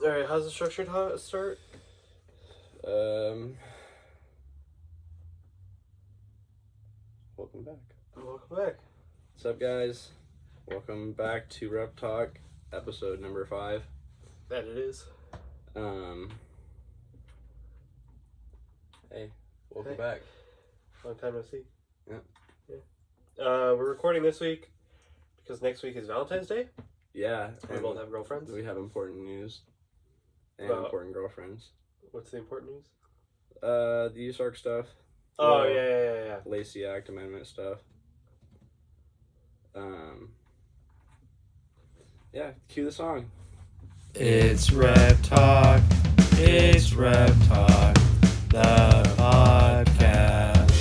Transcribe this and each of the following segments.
Alright, how's the structured start? Welcome back. Welcome back. What's up, guys? Welcome back to RepTalk, episode number 5. That it is. Hey, welcome back. Long time no see. Yeah. We're recording this week because next week is Valentine's Day. Yeah. We both have girlfriends. We have important news. And important girlfriends. What's the important news? The USARC stuff. Oh, yeah. Lacey Act Amendment stuff. Yeah, cue the song. It's RepTalk. It's RepTalk. The podcast.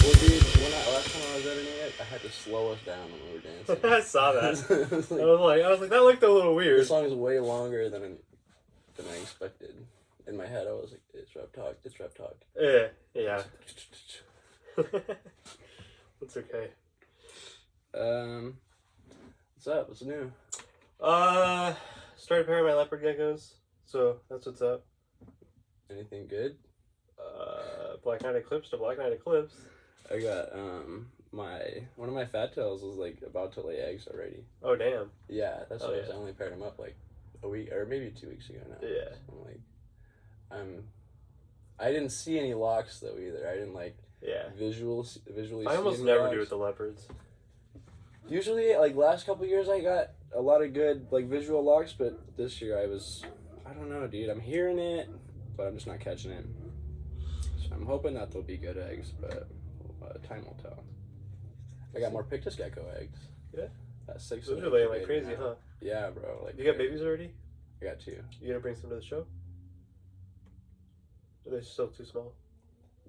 Well, dude, last time I was editing it, I had to slow us down when we were dancing. I saw that. I was like, that looked a little weird. The song is way longer than I expected. In my head, I was like, it's RepTalk. It's RepTalk. Yeah. That's okay. What's up? What's new? Started pairing my leopard geckos, so that's what's up. Anything good? Black Knight Eclipse to Black Knight Eclipse. I got one of my fat tails was like about to lay eggs already. Oh damn. Yeah, that's why I only paired them up like a week or maybe 2 weeks ago now. Yeah. So I didn't see any locks though either. I didn't visually. I almost see never locks. do with the leopards. Usually, like last couple years, I got a lot of good like visual locks, but this year I don't know, dude. I'm hearing it, but I'm just not catching it. So I'm hoping that they'll be good eggs, but time will tell. I got more Pictus gecko eggs. Yeah. That's 6. Those are laying like crazy, huh? Yeah, bro. Like you got babies already? I got 2. You gonna bring some to the show? Are they still too small?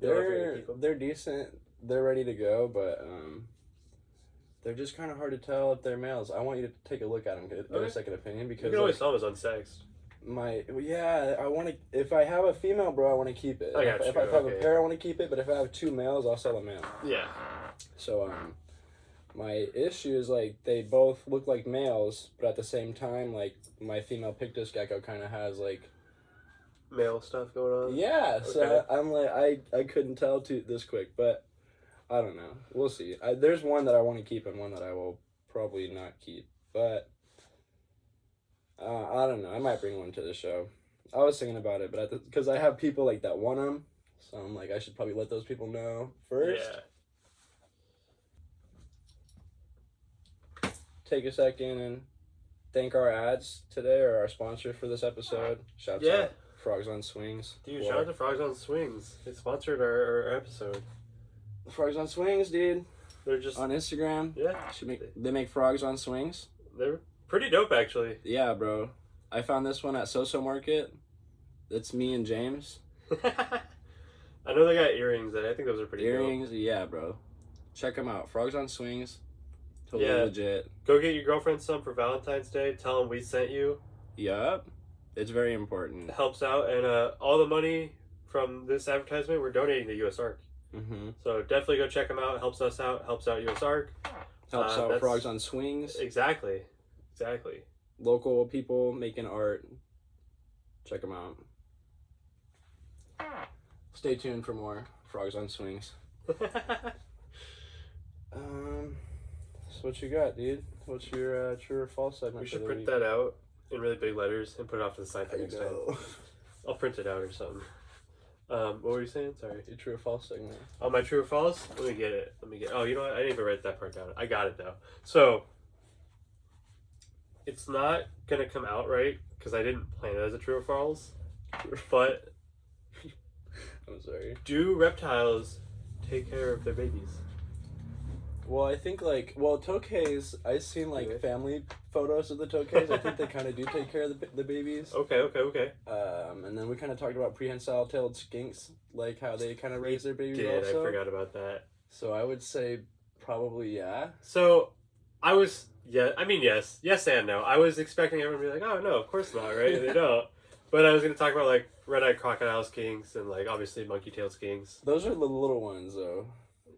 They're decent. They're ready to go, but they're just kind of hard to tell if they're males. I want you to take a look at them, get a second opinion, because you can always tell them as unsexed. I want to. If I have a female, bro, I want to keep it. If I have a pair, I want to keep it. But if I have 2 males, I'll sell a male. Yeah. So my issue is like they both look like males, but at the same time, like my female Pictus gecko kind of has like male stuff going on. Yeah. Okay. So I'm like I couldn't tell this quick, but I don't know. We'll see. There's one that I want to keep and one that I will probably not keep, but. I don't know. I might bring one to the show. I was thinking about it, but because I have people like that want them, so I'm like I should probably let those people know first. Yeah. Take a second and thank our ads today or our sponsor for this episode. Shouts out Frogs on Swings. Dude, shout out to Frogs on Swings. They sponsored our episode. Frogs on Swings, dude. They're just on Instagram. Yeah. They make frogs on swings. They're pretty dope, actually. Yeah, bro. I found this one at Soso Market. It's me and James. I know they got earrings. I think those are pretty Earrings, dope. Yeah, bro. Check them out. Frogs on Swings. Totally legit. Go get your girlfriend some for Valentine's Day. Tell them we sent you. Yup. It's very important. It helps out. And all the money from this advertisement, we're donating to USARC. Mm-hmm. So definitely go check them out. It helps us out. Helps out USARC. Helps out Frogs on Swings. Exactly. Local people making art. Check them out. Stay tuned for more Frogs on Swings. So what you got, dude? What's your true or false segment? We should print that out in really big letters and put it off to the side for next time. I'll print it out or something. What were you saying? Sorry. Your true or false segment. Oh, my true or false? Let me get it. Oh, you know what? I didn't even write that part down. I got it though. So it's not gonna come out right because I didn't plan it as a true or false. But I'm sorry. Do reptiles take care of their babies? Well, I think tokays, I've seen family photos of the tokays. I think they kind of do take care of the babies. Okay. And then we kind of talked about prehensile-tailed skinks, like how they kind of raise their babies also. I forgot about that. So I would say probably yeah. So yes and no. I was expecting everyone to be like, oh no, of course not, right? They don't. But I was going to talk about red-eyed crocodile skinks and obviously monkey-tailed skinks. Those are the little ones though.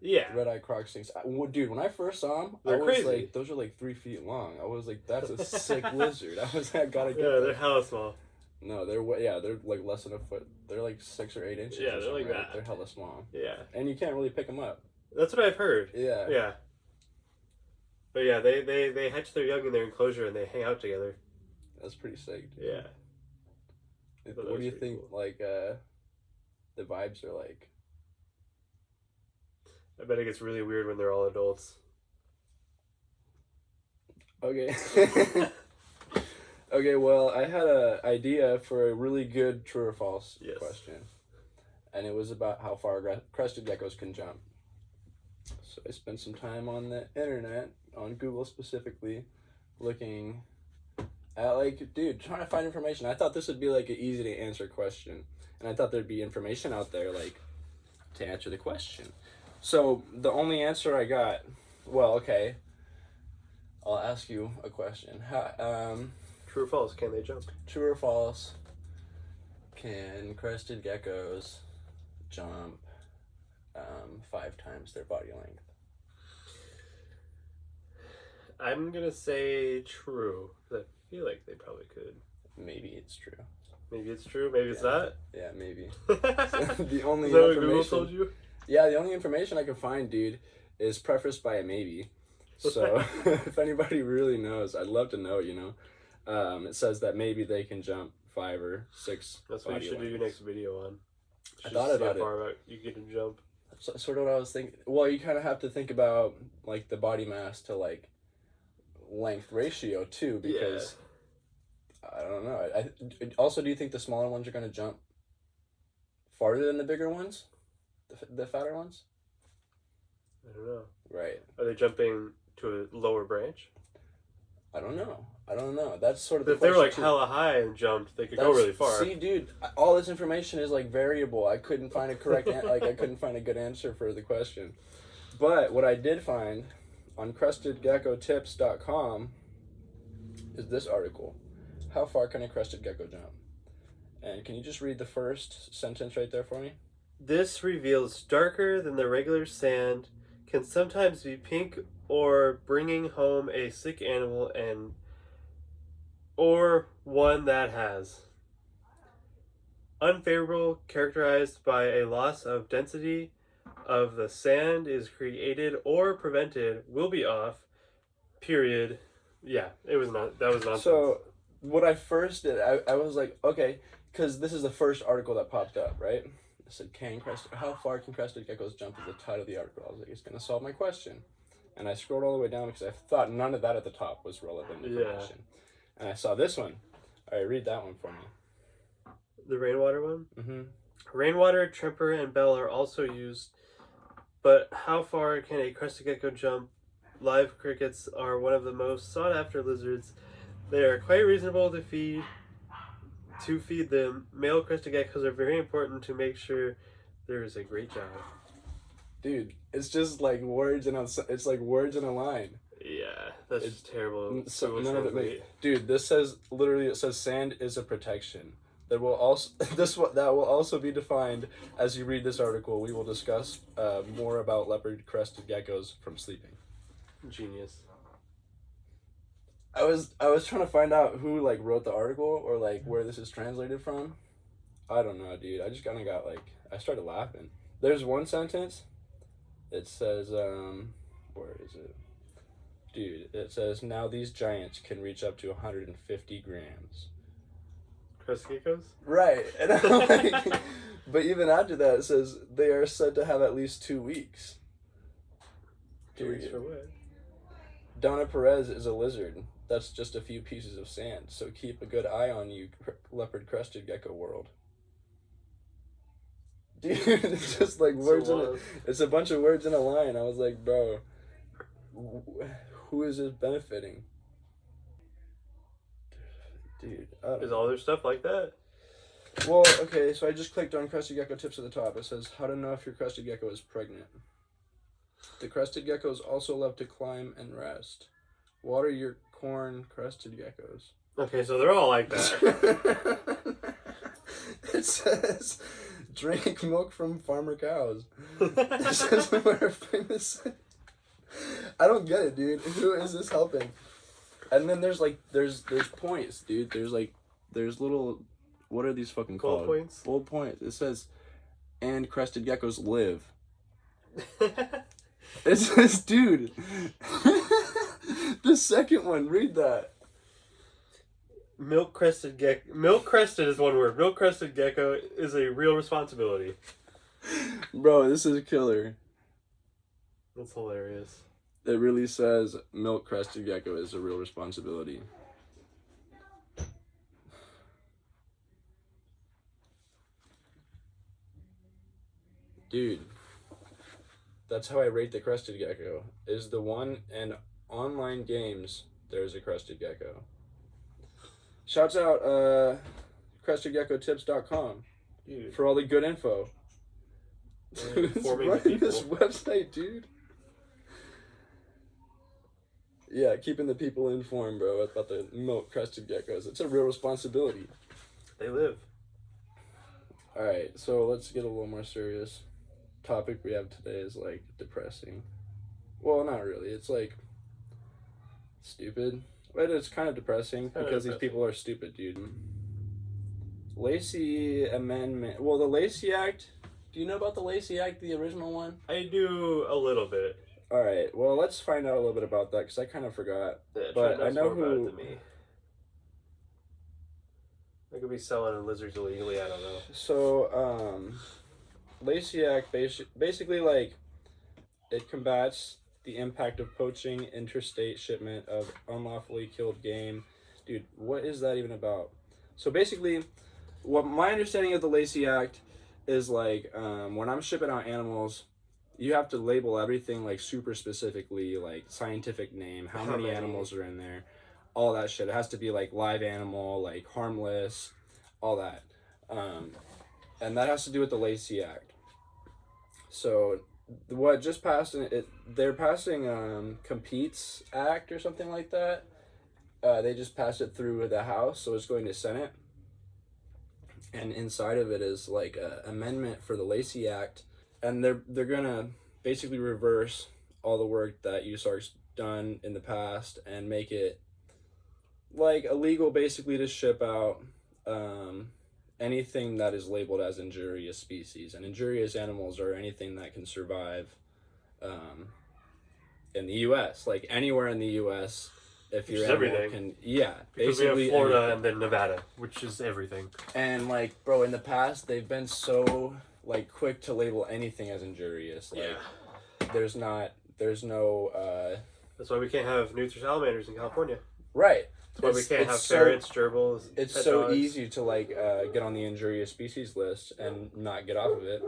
Yeah. red-eye croc things. Dude, when I first saw them, I They're was crazy. like, those are like 3 feet long. I was like, that's a sick lizard. I was like, I gotta get Yeah, that. they're hella small. No, they're like less than a foot. They're like 6 or 8 inches. Yeah, or they're like something, right? that. They're hella small. Yeah. And you can't really pick them up. That's what I've heard. Yeah. Yeah. But yeah, they hatch their young in their enclosure and they hang out together. That's pretty sick. Dude. Yeah. What do you think, cool. like, the vibes are like? I bet it gets really weird when they're all adults. Okay. Okay, well, I had an idea for a really good true or false question. And it was about how far crested geckos can jump. So I spent some time on the internet, on Google specifically, looking at, like, dude, trying to find information. I thought this would be, like, an easy to answer question. And I thought there'd be information out there, like, to answer the question. So the only answer I got, well, okay, I'll ask you a question. True or false? Can they jump? True or false? Can crested geckos jump 5 times their body length? I'm gonna say true. I feel like they probably could. Maybe it's true. Maybe it's true. Maybe it's not. Yeah, maybe. The The only Is that what information. Google told you? Yeah, the only information I can find, dude, is prefaced by a maybe. So if anybody really knows, I'd love to know. You know, it says that maybe they can jump 5 or 6. That's what you should do your next video on. I thought about it. How far you get to jump. That's sort of what I was thinking. Well, you kind of have to think about, like, the body mass to, like, length ratio too, because I don't know. Also, do you think the smaller ones are going to jump farther than the bigger ones, the fatter ones? I don't know. Right. Are they jumping to a lower branch? I don't know. That's sort of the If they were like question, too. hella high and jumped, they could go really far. See, dude, all this information is, like, variable. I couldn't find a correct I couldn't find a good answer for the question. But what I did find on crestedgeckotips.com is this article. How far can a crested gecko jump? And can you just read the first sentence right there for me? This reveals darker than the regular sand, can sometimes be pink or bringing home a sick animal or one that has. Unfavorable, characterized by a loss of density of the sand is created or prevented, will be off, period. Yeah, that was nonsense. So what I first did, I was like, okay, because this is the first article that popped up, right? It said, how far can crested geckos jump is the title of the article. I was like, it's going to solve my question. And I scrolled all the way down because I thought none of that at the top was relevant information. And I saw this one. All right, read that one for me. The rainwater one? Mm-hmm. Rainwater, tremper, and bell are also used, but how far can a crested gecko jump? Live crickets are one of the most sought-after lizards. They are quite reasonable to feed. Them, male crested geckos are very important to make sure there is a great job. Dude, it's just like words in a line. Yeah, that's just terrible. So none of it dude, this says literally, it says sand is a protection. That will also that will also be defined as you read this article. We will discuss more about leopard crested geckos from sleeping. Genius. I was trying to find out who, like, wrote the article or, like, where this is translated from. I don't know, dude. I just kind of got, like, I started laughing. There's one sentence. It says, where is it? Dude, it says, now these giants can reach up to 150 grams. Crested geckos? Right. And I'm like, but even after that, it says they are said to have at least 2 weeks. 2 weeks for what? Donna Perez is a lizard. That's just a few pieces of sand. So keep a good eye on you, leopard crested gecko world. Dude, it's just like words in it. It's a bunch of words in a line. I was like, bro, who is this benefiting? Dude, is all their stuff like that? Well, okay, so I just clicked on crested gecko tips at the top. It says how to know if your crested gecko is pregnant. The crested geckos also love to climb and rest. Water your corn, crested geckos. Okay, so they're all like that. It says drink milk from farmer cows. This is where famous. I don't get it, dude. Who is this helping? And then there's points, dude. There's little, what are these fucking called? Gold points? Gold points. It says, and crested geckos live. It says, dude. The second one, read that. Milk crested is one word. Milk crested gecko is a real responsibility. Bro, this is a killer. That's hilarious. It really says milk crested gecko is a real responsibility. Dude, that's how I rate the crested gecko. Is the one in online games, there's a crested gecko. Shouts out crestedgeckotips.com for all the good info. Who's running this website, dude? Yeah, keeping the people informed, bro, about the milk crested geckos. It's a real responsibility. They live. Alright, so let's get a little more serious. Topic we have today is like depressing. Well, not really. It's like stupid. But it's kind of depressing because these people are stupid, dude. Lacey amendment. Well, the Lacey Act. Do you know about the Lacey Act, the original one? I do a little bit. All right. Well, let's find out a little bit about that because I kind of forgot. Yeah, but I know more who. about it than me. I could be selling lizards illegally. I don't know. So, Lacey Act basically like it combats the impact of poaching, interstate shipment of unlawfully killed game. Dude, what is that even about? So basically, what my understanding of the Lacey Act is like, when I'm shipping out animals, you have to label everything like super specifically, like scientific name, how many animals are in there, all that shit. It has to be like live animal, like harmless, all that. And that has to do with the Lacey Act. So what just passed, they're passing Competes Act or something like that. They just passed it through the House, so it's going to Senate. And inside of it is like an amendment for the Lacey Act. And they're gonna basically reverse all the work that USARC's done in the past and make it like illegal basically to ship out anything that is labeled as injurious species. And injurious animals are anything that can survive in the U.S. Like anywhere in the U.S. if your animal everything. Can, yeah, because basically we have Florida anything. and then Nevada, which is everything. And like, bro, in the past they've been so like quick to label anything as injurious. Like, yeah. There's no. That's why we can't have newts or salamanders in California. Right. That's why we can't have ferrets, gerbils. It's so easy to like get on the injurious species list and not get off of it.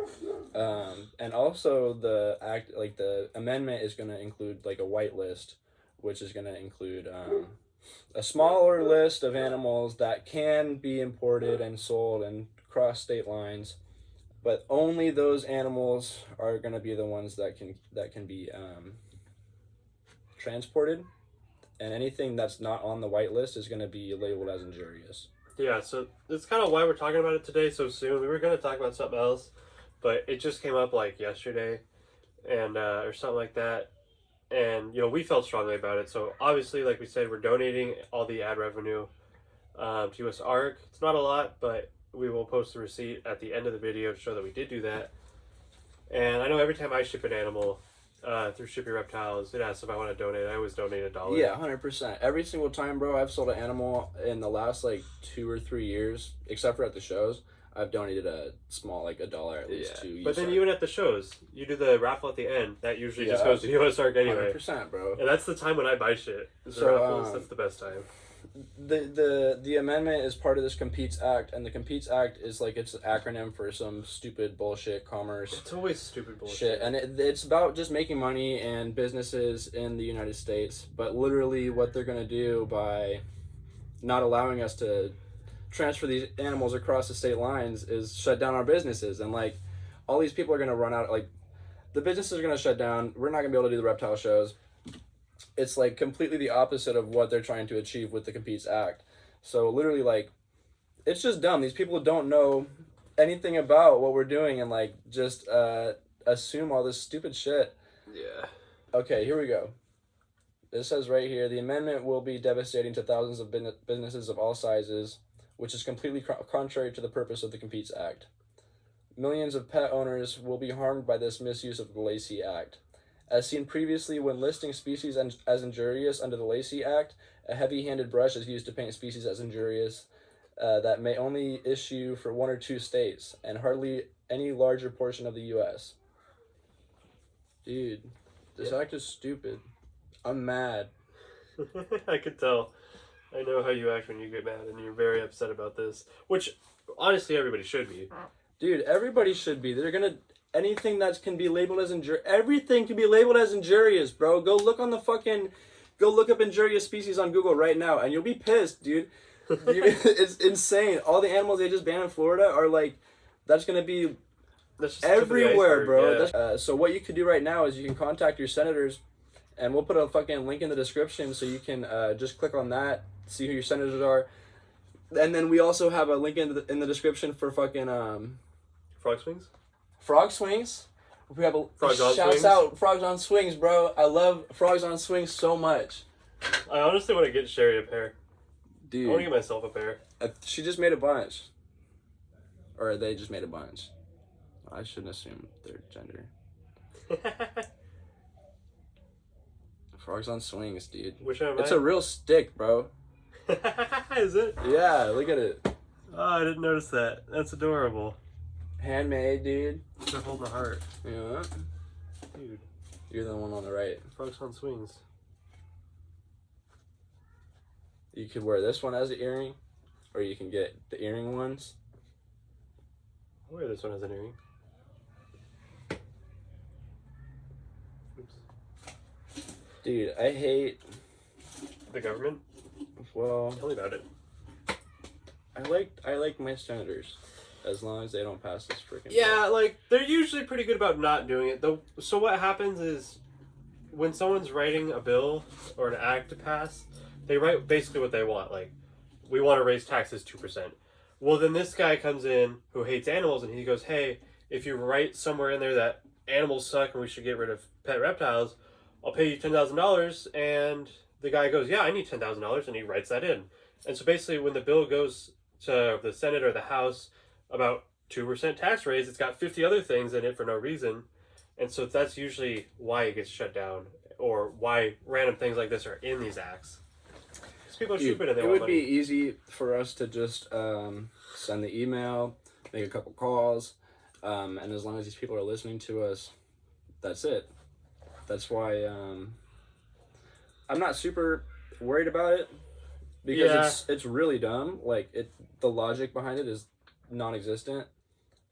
And also the act, like the amendment, is going to include like a white list, which is going to include a smaller list of animals that can be imported and sold and cross state lines, but only those animals are going to be the ones that can be transported. And anything that's not on the white list is going to be labeled as injurious. Yeah, so that's kind of why we're talking about it today so soon. We were going to talk about something else, but it just came up like yesterday, and or something like that. And, you know, we felt strongly about it. So obviously, like we said, we're donating all the ad revenue to USARC. It's not a lot, but we will post the receipt at the end of the video to show that we did do that. And I know every time I ship an animal through Ship Your Reptiles, it asks if I want to donate. I always donate $1. Yeah, 100%. Every single time, bro, I've sold an animal in the last like 2 or 3 years, except for at the shows, I've donated a small, like $1 at least to USARC. But then even at the shows, you do the raffle at the end. That usually just goes to USARC anyway. 100%, bro. And that's the time when I buy shit. The raffles, that's the best time. The amendment is part of this Competes Act, and the Competes Act is like, it's an acronym for some stupid bullshit commerce. It's always stupid bullshit. Shit. And it's about just making money and businesses in the United States. But literally what they're going to do by not allowing us to transfer these animals across the state lines is shut down our businesses. And like, all these people are going to run out, like, the businesses are going to shut down. We're not going to be able to do the reptile shows. It's like completely the opposite of what they're trying to achieve with the Competes Act. So literally, like, it's just dumb. These people don't know anything about what we're doing and like just assume all this stupid shit. Yeah. Okay, here we go. It says right here, the amendment will be devastating to thousands of businesses of all sizes, which is completely contrary to the purpose of the Competes Act. Millions of pet owners will be harmed by this misuse of the Lacey Act. As seen previously, when listing species as injurious under the Lacey Act, a heavy-handed brush is used to paint species as injurious that may only issue for 1 or 2 states, and hardly any larger portion of the U.S. Dude, this act is stupid. I'm mad. I could tell. I know how you act when you get mad, and you're very upset about this. Which, honestly, everybody should be. Dude, everybody should be. They're gonna... Anything that can be labeled as everything can be labeled as injurious, bro. Go look up injurious species on Google right now, and you'll be pissed, dude. It's insane. All the animals they just banned in Florida are like... That's gonna be... That's just everywhere, bro. Yeah. So what you could do right now is you can contact your senators, and we'll put a fucking link in the description so you can just click on that, see who your senators are, and then we also have a link in the description for fucking Frog swings. Frog swings. We have a Frogs on shouts swings. out Frogs on Swings, bro. I love Frogs on Swings so much, I honestly want to get Sherry a pair. dude. I want to get myself a pair. She just made a bunch, or they just made a bunch. I shouldn't assume their gender. Frogs on Swings, dude. Which one am It's I? a real stick, bro. Is it? Yeah, look at it. Oh, I didn't notice that. That's adorable. Handmade, dude. They're holding a heart. You know what? Dude, You're the one on the right. frogs on swings. You could wear this one as an earring, or you can get the earring ones. I'll wear this one as an earring. Oops. Dude, I hate... The government? Well, Tell me about it. I like my senators, as long as they don't pass this freaking... Yeah, like, they're usually pretty good about not doing it. Though. So what happens is, when someone's writing a bill or an act to pass, they write basically what they want. Like, we want to raise taxes 2%. Well, then this guy comes in who hates animals, and he goes, hey, if you write somewhere in there that animals suck and we should get rid of pet reptiles, I'll pay you $10,000. And the guy goes, yeah, I need $10,000, and he writes that in. And so basically, when the bill goes to the Senate or the House about 2% tax raise, it's got 50 other things in it for no reason. And so that's usually why it gets shut down, or why random things like this are in these acts. Because people are stupid and they it want would money. be easy for us to just send the email, make a couple calls, and as long as these people are listening to us, that's it. That's why I'm not super worried about it, because it's really dumb. Like, the logic behind it is non-existent.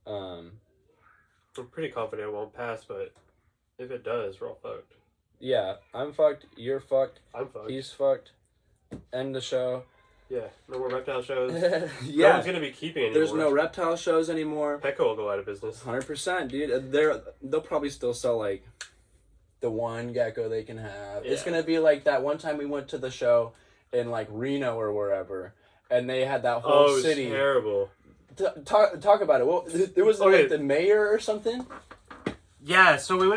I'm pretty confident it won't pass, but if it does, we're all fucked. Yeah, I'm fucked, you're fucked, I'm fucked. he's fucked. End the show. Yeah, no more reptile shows. Yeah, No one's gonna be keeping any there's more. no reptile shows anymore. Petco will go out of business. 100%, dude. They'll probably still sell like the one gecko they can have. It's Yeah. gonna be like that one time we went to the show in like Reno or wherever, and they had that whole Oh, it was city. terrible. Talk about it. Well, there was Okay. like the mayor or something. Yeah, so we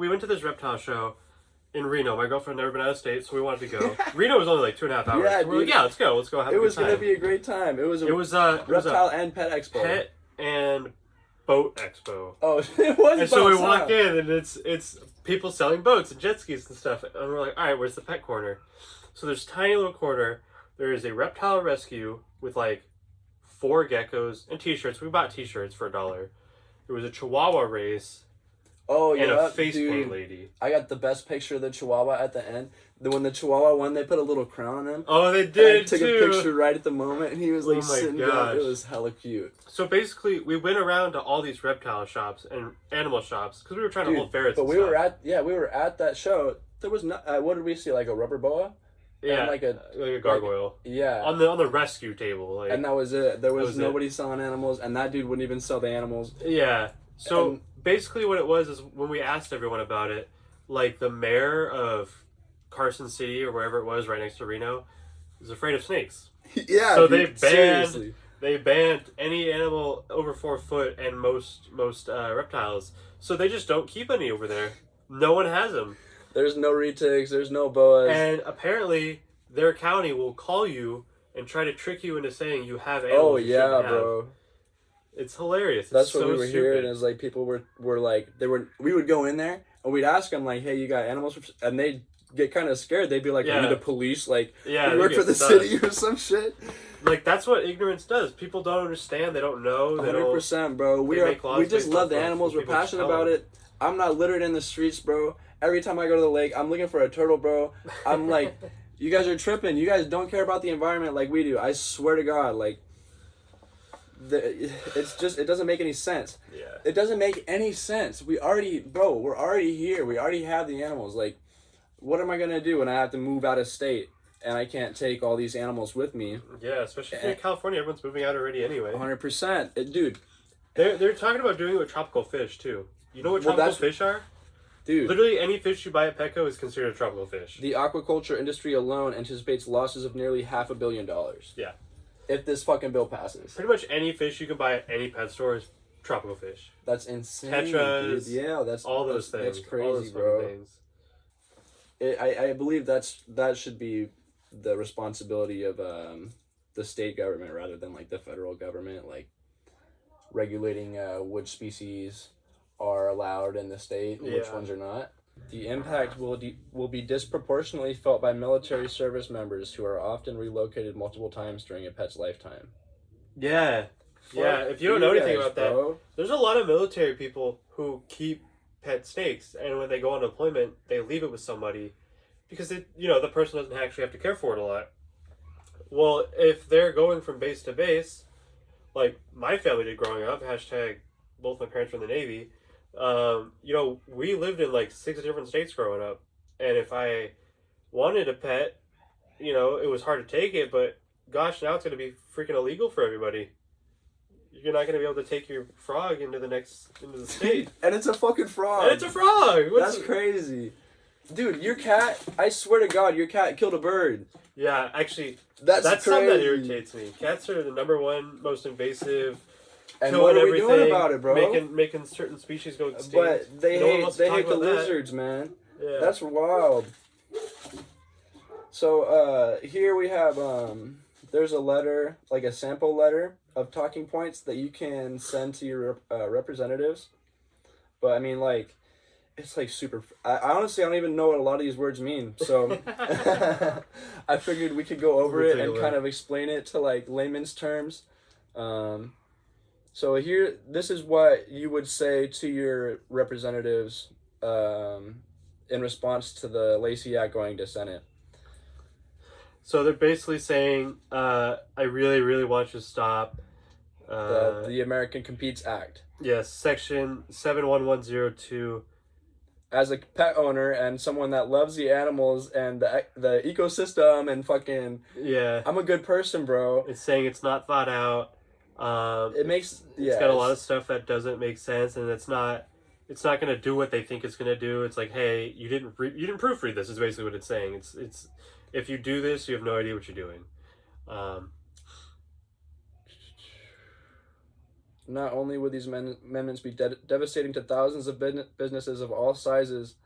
went to this reptile show in Reno. My girlfriend had never been out of state, so we wanted to go. Reno was only like 2.5 hours. Yeah, We're like, dude. yeah, let's go. Let's go have a It good was time. gonna be a great time. It was a It was a reptile and pet expo. pet and boat expo. Oh, it was. And so we boats, walk huh? in, and it's people selling boats and jet skis and stuff. And we're like, all right, where's the pet corner? So there's a tiny little corner. There is a reptile rescue with like 4 geckos and t-shirts. We bought t-shirts for $1. There was a chihuahua race Oh and yeah, a face dude. paint lady. I got the best picture of the chihuahua at the end. When the chihuahua won, they put a little crown on him. Oh, they And I did took too. a picture right at the moment, and he was like Oh my sitting down. gosh. It was hella cute. So basically, we went around to all these reptile shops and animal shops because we were trying to hold ferrets. But and we stuff. were at that show. There was not. What did we see? Like a rubber boa? yeah, and like a gargoyle Yeah. on the rescue table. Like, And that was it. There was, was it. nobody selling animals, and that dude wouldn't even sell the animals. yeah. So And- basically, what it was is when we asked everyone about it, like the mayor of Carson City or wherever it was, right next to Reno, is afraid of snakes. Yeah. So dude, they banned seriously. they banned any animal over 4 foot and most reptiles. So they just don't keep any over there. No one has them. There's no retics. There's no boas. And apparently, their county will call you and try to trick you into saying you have animals. Oh yeah, bro. It's hilarious. That's what so we were stupid. hearing. Is like people were like we would go in there and we'd ask them like, hey, you got animals? And they'd get kind of scared. They'd be like, are you the police? Like, yeah, you work for the city or some shit. Like, that's what ignorance does. People don't understand. They don't know. 100%, bro. We just love the animals. We're passionate about it. I'm not littered in the streets, bro. Every time I go to the lake, I'm looking for a turtle, bro. I'm like, you guys are tripping. You guys don't care about the environment like we do. I swear to God, like, it doesn't make any sense. Yeah. It doesn't make any sense. We're already here. We already have the animals. Like, what am I going to do when I have to move out of state and I can't take all these animals with me? Yeah, especially in California, everyone's moving out already anyway. 100%. Dude. They're talking about doing it with tropical fish, too. You know what tropical fish are? Dude. Literally any fish you buy at Petco is considered a tropical fish. The aquaculture industry alone anticipates losses of nearly $500 million. Yeah. If this fucking bill passes. Pretty much any fish you can buy at any pet store is tropical fish. That's insane. Tetras. Dude. Yeah, that's all those things. That's crazy, all those bro. Things. I believe that should be the responsibility of the state government rather than like the federal government, like regulating which species are allowed in the state and which ones are not. The impact will be disproportionately felt by military service members who are often relocated multiple times during a pet's lifetime. Yeah. Yeah, if you don't know anything about that, there's a lot of military people who keep pet snakes, and when they go on deployment, they leave it with somebody because the person doesn't actually have to care for it a lot. Well, if they're going from base to base, like my family did growing up, # both my parents were in the Navy, we lived in like 6 different states growing up, and if I wanted a pet, it was hard to take it, but gosh, now it's going to be freaking illegal for everybody. You're not going to be able to take your frog into the state. And it's a fucking frog. And it's a frog! That's crazy. Dude, your cat, I swear to God, your cat killed a bird. Yeah, actually, that's something that irritates me. Cats are the #1 most invasive. And what are we doing about it, bro? Making certain species go extinct. But they hate the lizards, man. Yeah. That's wild. So here we have there's a letter, like a sample letter of talking points that you can send to your representatives. But I mean, like, it's like super. I honestly, I don't even know what a lot of these words mean. So I figured we could go over it and kind of explain it to like layman's terms. So here, this is what you would say to your representatives in response to the Lacey Act going to Senate. So they're basically saying, I really, really want you to stop. The American Competes Act. Yes, Section 71102. As a pet owner and someone that loves the animals and the ecosystem and fucking... Yeah. I'm a good person, bro. It's saying it's not thought out. It's got a lot of stuff that doesn't make sense, and it's not going to do what they think it's going to do. It's like, hey, you didn't proofread this is basically what it's saying. It's if you do this, you have no idea what you're doing. Not only would these amendments be devastating to thousands of businesses of all sizes,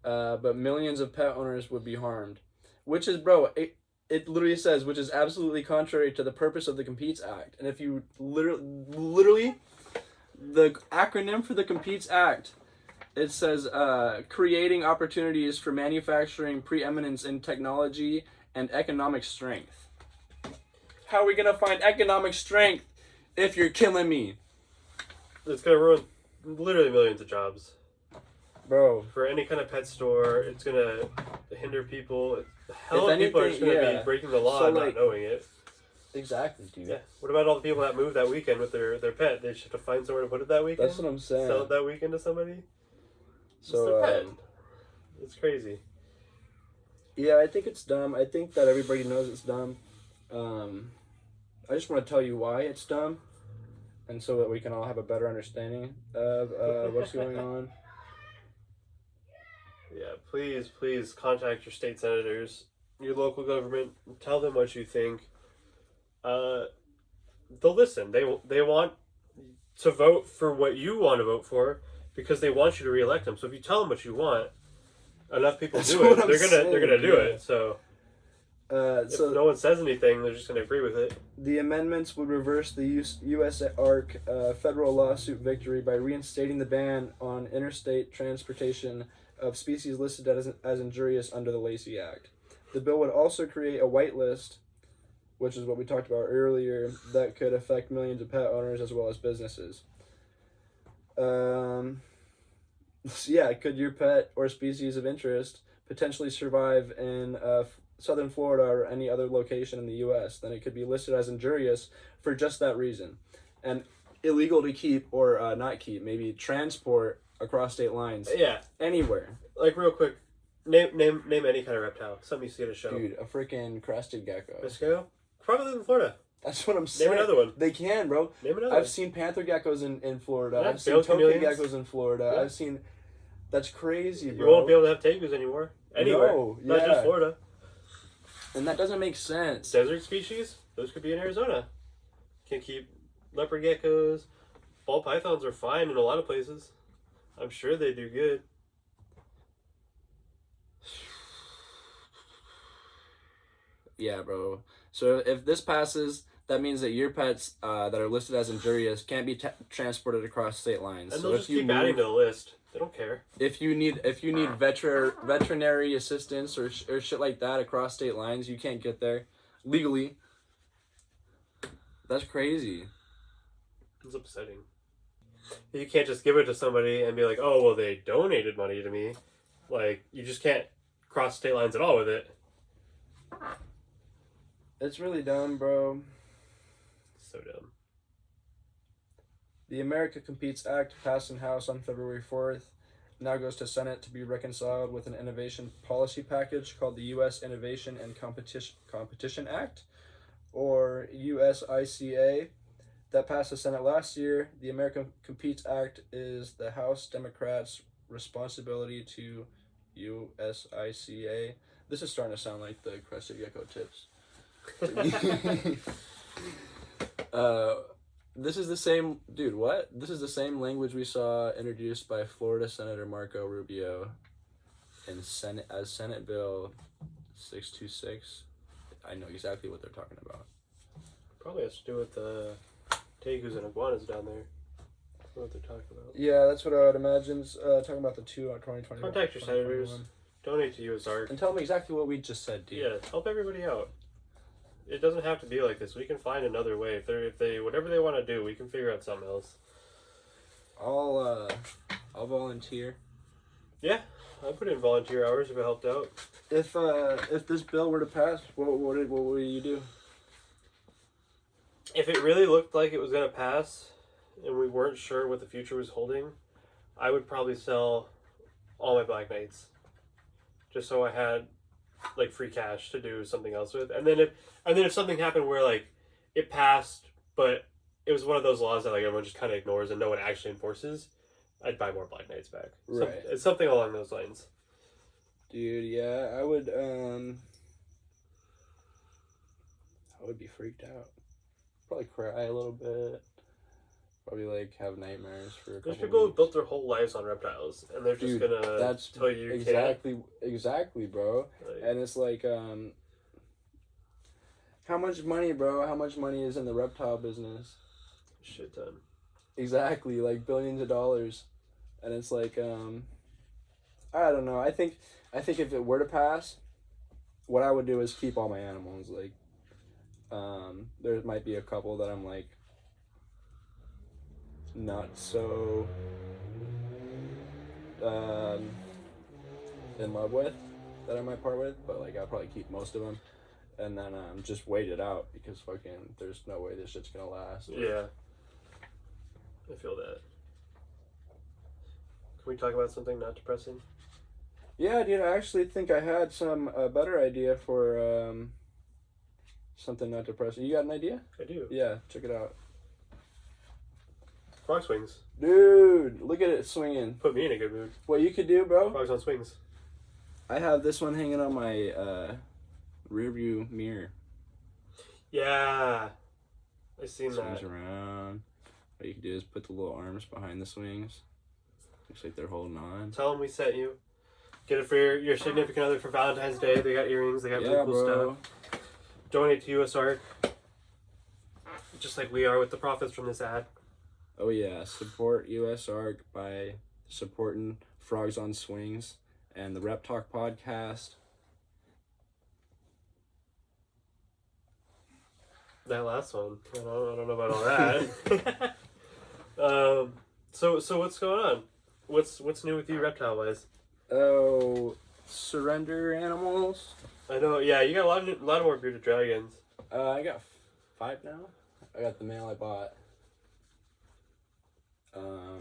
but millions of pet owners would be harmed. Which is, bro, it literally says, which is absolutely contrary to the purpose of the Competes Act. And if you literally, the acronym for the Competes Act, it says creating opportunities for manufacturing preeminence in technology and economic strength. How are we going to find economic strength if you're killing me? It's going to ruin literally millions of jobs. Bro. For any kind of pet store, it's going to hinder people. Hell of people are just going to be breaking the law and not knowing it. Exactly, dude. Yeah. What about all the people that moved that weekend with their pet? They just have to find somewhere to put it that weekend? That's what I'm saying. Sell it that weekend to somebody? So, it's their pet. It's crazy. Yeah, I think it's dumb. I think that everybody knows it's dumb. I just want to tell you why it's dumb, and so that we can all have a better understanding of what's going on. Yeah, please contact your state senators, your local government, tell them what you think. they'll listen. They want to vote for what you want to vote for because they want you to reelect them. So if you tell them what you want, enough people do it. They're gonna do it. So if no one says anything, they're just gonna agree with it. The amendments would reverse the U.S. ARC federal lawsuit victory by reinstating the ban on interstate transportation of species listed as injurious under the Lacey Act. The bill would also create a whitelist, which is what we talked about earlier, that could affect millions of pet owners as well as businesses. So yeah, could your pet or species of interest potentially survive in southern Florida or any other location in the U.S., then it could be listed as injurious for just that reason. And illegal to keep or not keep, maybe transport across state lines. Yeah. Anywhere. Like, real quick, name any kind of reptile. Something you see at a show. Dude, a freaking crested gecko. Gecko? Probably in Florida. That's what I'm saying. Name another one. They can, bro. Name another I've seen panther geckos in Florida. Yeah, I've seen token chameleons. geckos in Florida. Yeah. I've seen... That's crazy, bro. You won't be able to have tegus anymore. Anywhere. No, Not yeah. just Florida. And that doesn't make sense. Desert species, those could be in Arizona. Can keep leopard geckos. Ball pythons are fine in a lot of places. I'm sure they do good. Yeah, bro. So if this passes, that means that your pets that are listed as injurious can't be transported across state lines. And so they'll just keep adding to the list. They don't care. If you need veterinary assistance or shit like that across state lines, you can't get there legally. That's crazy. It's upsetting. You can't just give it to somebody and be like, oh, well, they donated money to me. Like, you just can't cross state lines at all with it. It's really dumb, bro. So dumb. The America Competes Act passed in House on February 4th. Now goes to Senate to be reconciled with an innovation policy package called the U.S. Innovation and Competition Act, or USICA, that passed the Senate last year. The America Competes Act is the House Democrats' responsibility to USICA. This is starting to sound like the Crested Gecko tips. This is the same, dude, what? This is the same language we saw introduced by Florida Senator Marco Rubio in Senate Bill 626. I know exactly what they're talking about. Probably has to do with the tegus and iguanas down there. That's what they're talking about. Yeah, that's what I would imagine. Talking about the two on 2020. Contact your senators. Donate to USARC. And tell them exactly what we just said, dude. Yeah, help everybody out. It doesn't have to be like this. We can find another way. If they whatever they want to do, we can figure out something else. I'll volunteer. Yeah, I put in volunteer hours if it helped out. If this bill were to pass, what would you do? If it really looked like it was gonna pass, and we weren't sure what the future was holding, I would probably sell all my Black Knights, just so I had like free cash to do something else with. And then if something happened where like it passed, but it was one of those laws that like everyone just kind of ignores and no one actually enforces, I'd buy more Black Knights back. Right. It's something along those lines. Dude, yeah, I would be freaked out. Probably cry a little bit. Probably like have nightmares for a couple There's people who weeks. built their whole lives on reptiles, and they're just gonna tell you exactly, bro. Like, And it's like, how much money, bro? How much money is in the reptile business? shit ton. Exactly, like billions of dollars, and it's like, I don't know. I think if it were to pass, what I would do is keep all my animals. Like, there might be a couple that I'm like not so in love with that I might part with, but like I'll probably keep most of them, and then just wait it out because fucking there's no way this shit's gonna last. Yeah, I feel that. Can we talk about something not depressing? Yeah, dude, I actually think I had some better idea for something not depressing. You got an idea? I do. Yeah, check it out. Frog swings. Dude, look at it swinging. Put me in a good mood. What you could do, bro? Frogs on swings. I have this one hanging on my rear view mirror. Yeah. I I seen swings that. around. What you can do is put the little arms behind the swings. Looks like they're holding on. Tell them we sent you. Get it for your significant other for Valentine's Day. They got earrings. They got really cool stuff. Donate to USARC. Just like we are with the profits from this ad. Oh yeah, support USARC by supporting Frogs on Swings and the RepTalk podcast. That last one. I don't know about all that. So what's going on? What's new with you reptile wise? Oh, surrender animals. I know. Yeah, you got a lot more bearded dragons. I got 5 now. I got the male I bought.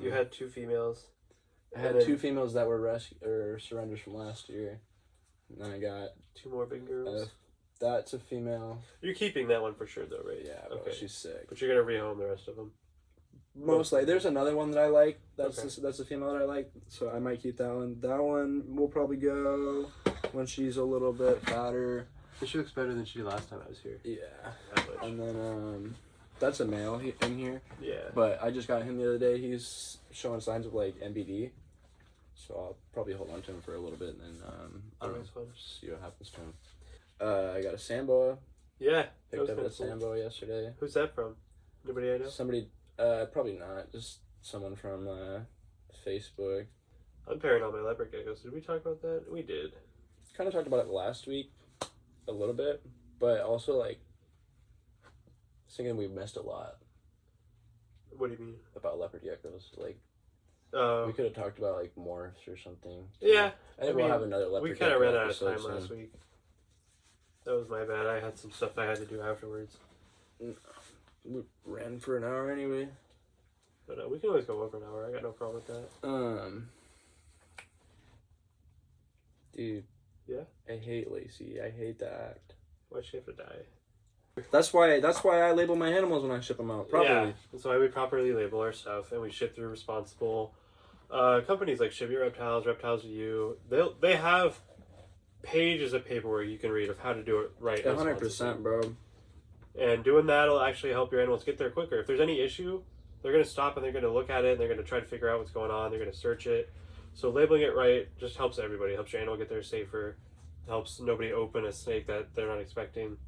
You had 2 females. I had 2 females that were surrenders from last year. And then I got 2 more big girls. That's a female. You're keeping that one for sure, though, right? Yeah, bro, okay. She's sick. But you're gonna rehome the rest of them. Most likely, there's another one that I like. That's Okay. that's a female that I like, so I might keep that one. That one will probably go when she's a little bit fatter. She looks better than she did last time I was here. Yeah. And then that's a male in here. Yeah. But I just got him the other day. He's showing signs of like MBD, so I'll probably hold on to him for a little bit and then Always fun. see what happens to him. I got a Samboa. Yeah. Picked up a Samboa yesterday. Who's that from? Anybody I know? Somebody, probably not. Just someone from Facebook. I'm pairing all my leopard geckos. Did we talk about that? We did. Kind of talked about it last week, a little bit, but also like, I was thinking we missed a lot What do you mean? about leopard geckos. Like, Oh. we could have talked about like morphs or something. Yeah. I think we'll have another leopard. We kind of ran out of episode time last soon. week. That was my bad. I had some stuff I had to do afterwards. We ran for an hour anyway. But we can always go over an hour. I got no problem with that. Dude. Yeah? I hate Lacey. I hate the act. Why'd she have to die? That's why I label my animals when I ship them out properly. Yeah, that's why we properly label our stuff and we ship through responsible companies like Ship Your Reptiles, Reptiles to You. They have pages of paperwork you can read of how to do it right. 100%, bro. And doing that will actually help your animals get there quicker. If there's any issue, they're going to stop and they're going to look at it and they're going to try to figure out what's going on. They're going to search it. So labeling it right just helps everybody. Helps your animal get there safer. Helps nobody open a snake that they're not expecting.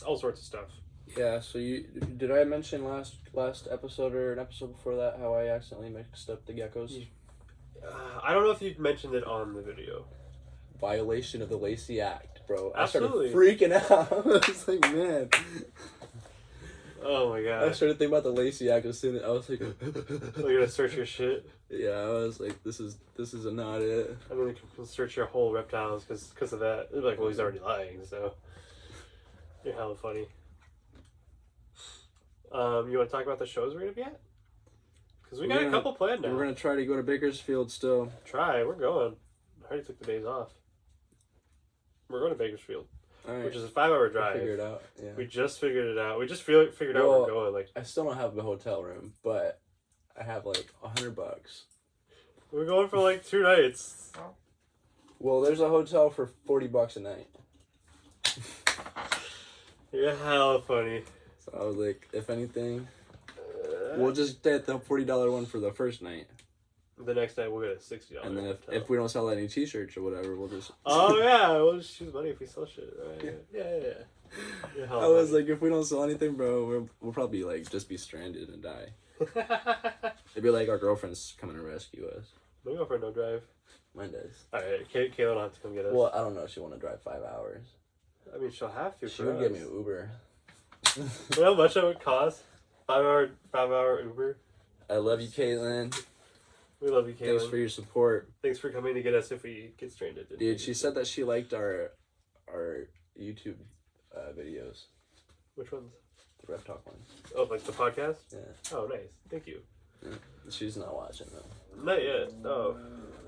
All sorts of stuff. Yeah, so did I mention last episode or an episode before that how I accidentally mixed up the geckos? I don't know if you mentioned it on the video. Violation of the Lacey Act, bro. Absolutely. I started freaking out. I was like, man. Oh my god. I started thinking about the Lacey Act as soon as I was like, You're gonna search your shit? Yeah, I was like, this is not it. I'm gonna search your whole reptiles because of that. They're like, well, he's already lying, so you're hella funny. You want to talk about the shows we're gonna be at? Because we got a couple planned now. We're gonna try to go to Bakersfield still. We're going. I already took the days off. We're going to Bakersfield, Right. which is a 5-hour drive. Figure it out. Yeah. We just figured it out. We just figured out where we're going. Like, I still don't have a hotel room, but I have like $100. we're going for like 2 nights. Well, there's a hotel for $40 a night. You're hella funny. So I was like, if anything, we'll just stay at the $40 one for the first night. The next night we'll get a $60. And then hotel. if we don't sell any t-shirts or whatever, we'll just... Oh yeah, we'll just choose money if we sell shit, right? Yeah. You're hella I was funny. like, if we don't sell anything, bro, we'll probably like just be stranded and die. It'd be like our girlfriend's coming to rescue us. My girlfriend don't drive. Mine does. Alright, Kayla will have to come get us. Well, I don't know if she want to drive 5 hours. I mean, she'll have to. She would give me an Uber. You know how much that would cost? 5-hour Uber. I love you, Caitlin. We love you, Kayla. Thanks for your support. Thanks for coming to get us if we get stranded. Dude, she said that she liked our YouTube videos. Which ones? The RepTalk ones. Oh, like the podcast? Yeah. Oh, nice. Thank you. Yeah. She's not watching though. Not yet. Oh,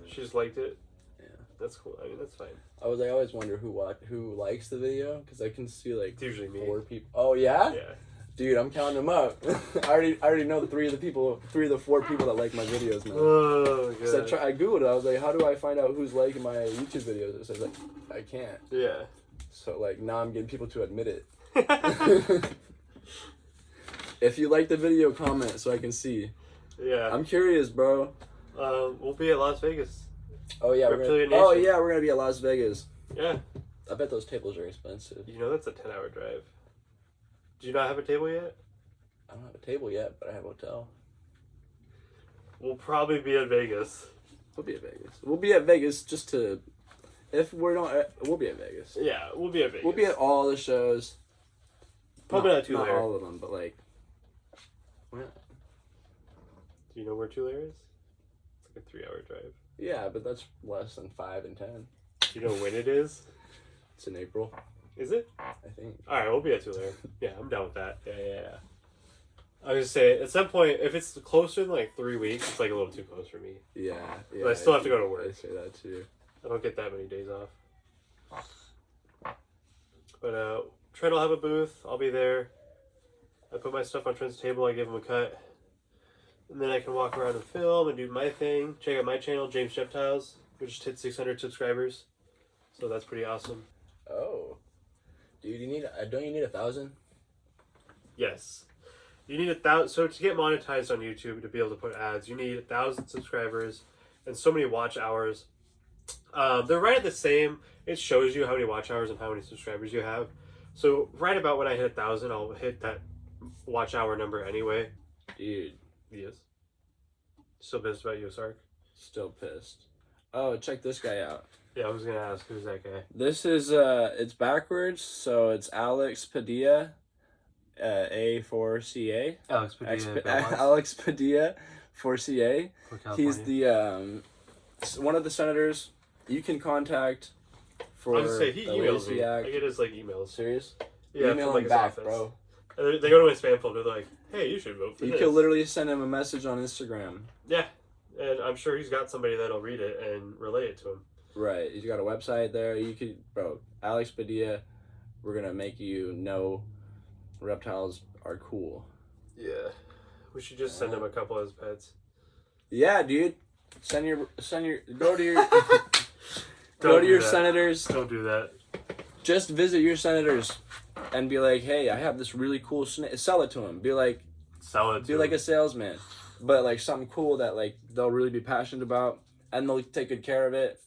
she just liked it. Yeah. That's cool. I mean, that's fine. I always wonder who likes the video because I can see like It's usually me. 4 people. Oh yeah. Yeah. Dude, I'm counting them up. I already know the 3 of the 4 people that like my videos now. Oh, So god. I googled it. I was like, how do I find out who's liking my YouTube videos? It says like, I can't. Yeah. So like now I'm getting people to admit it. If you like the video, comment so I can see. Yeah. I'm curious, bro. We'll be at Las Vegas. Oh yeah, Reptilian we're Nation. gonna be at Las Vegas. Yeah. I bet those tables are expensive. You know that's a 10-hour drive. Do you not have a table yet? I don't have a table yet, but I have a hotel. We'll probably be at Vegas. We'll be at Vegas. We'll be at Vegas just to. If we're not, we'll be at Vegas. Yeah, we'll be at Vegas. We'll be at all the shows. Probably not Not Tulare. all of them, but like. Do you know where Tulare is? It's like a 3-hour drive. Yeah, but that's less than 5 and 10. Do you know when it is? It's in April, Is it? I think. Alright, we'll be at Tulare. Yeah, I'm down with that. Yeah. I was gonna say, at some point, if it's closer than like 3 weeks, it's like a little too close for me. Yeah. But I still have to go to work. I say that too. I don't get that many days off. But Trent will have a booth. I'll be there. I put my stuff on Trent's table. I give him a cut. And then I can walk around and film and do my thing. Check out my channel, JamesJeptiles. We just hit 600 subscribers. So that's pretty awesome. Oh. Dude, don't you need 1,000? Yes. You need 1,000. So to get monetized on YouTube, to be able to put ads, you need 1,000 subscribers and so many watch hours. They're right at the same. It shows you how many watch hours and how many subscribers you have. So right about when I hit 1,000, I'll hit that watch hour number anyway. Dude. Yes. Still pissed about you, Sark? Still pissed. Oh, check this guy out. Yeah, I was gonna ask, who's that guy? This is, it's backwards, so it's Alex Padilla, A4CA. Alex Padilla. Alex Padilla, 4CA. He's the, one of the senators you can contact for I was gonna say, he the emails Lacey me. Act. I get his, like, emails. Serious? Yeah, Email from, like, him his back, office. bro. And they go to my spam folder, they're like, hey, you should vote for You this. could literally send him a message on Instagram. Yeah, and I'm sure he's got somebody that'll read it and relay it to him. Right. He's got a website there. You could, bro, Alex Padilla, we're going to make you know reptiles are cool. Yeah. We should just send him a couple as pets. Yeah, dude. Go to your, go to your senators. Don't do that. Just visit your senators and be like, hey, I have this really cool snake. Sell it to them. Be like a salesman. But like something cool that like they'll really be passionate about and they'll take good care of it.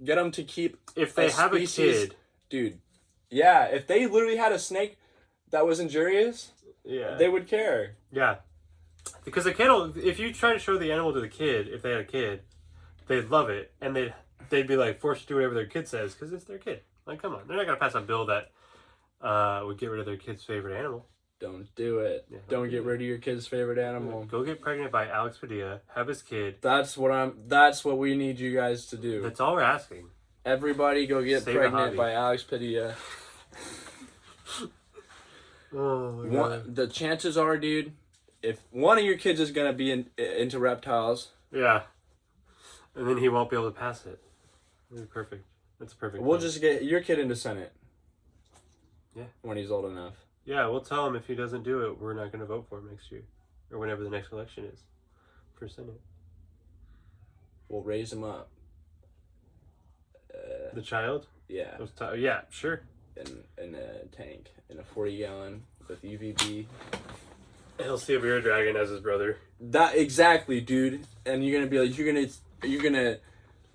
Get them to keep. If they have a kid. Dude. Yeah, if they literally had a snake that was injurious, yeah, they would care. Yeah. Because a kid will, if you try to show the animal to the kid, if they had a kid, they'd love it. And they'd be like forced to do whatever their kid says because it's their kid. Like, come on. They're not going to pass a bill that would get rid of their kid's favorite animal. Don't do it. Yeah, don't get rid of your kid's favorite animal. Go get pregnant by Alex Padilla. Have his kid. That's what we need you guys to do. That's all we're asking. Everybody go get Save a pregnant hobby. by Alex Padilla. Oh my God. The chances are, dude, if one of your kids is gonna be into reptiles, Yeah. And then he won't be able to pass it. That'd be perfect. That's perfect. we'll just get your kid into Senate. Yeah. When he's old enough. Yeah, we'll tell him if he doesn't do it, we're not going to vote for him next year. Or whenever the next election is. For Senate. We'll raise him up. The child? Yeah. Yeah, sure. In a tank. In a 40-gallon with UVB. He'll see a bearded dragon as his brother. That exactly, dude. And you're gonna be like, you're gonna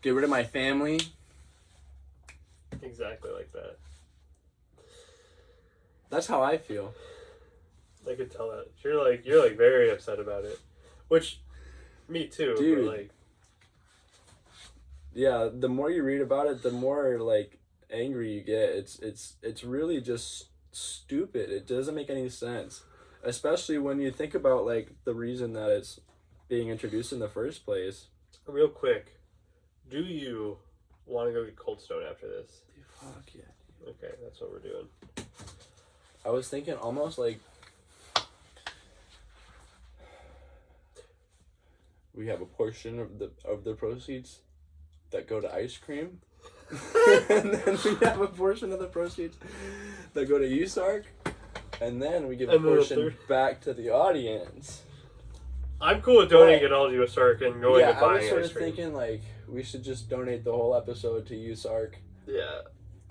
get rid of my family. Exactly like that. That's how I feel. I could tell that. You're like very upset about it. Which, me too. Dude. But like, Yeah, the more you read about it, the more like angry you get. It's really just stupid. It doesn't make any sense. Especially when you think about like the reason that it's being introduced in the first place. real quick, do you want to go get Cold Stone after this? Fuck yeah. Okay, that's what we're doing. I was thinking almost like we have a portion of the proceeds that go to ice cream. And then we have a portion of the proceeds that go to USARK. And then we give a portion back to the audience. I'm cool with donating it all to USARK and going and buying I was sort ice of cream. thinking like we should just donate the whole episode to USARK. Yeah.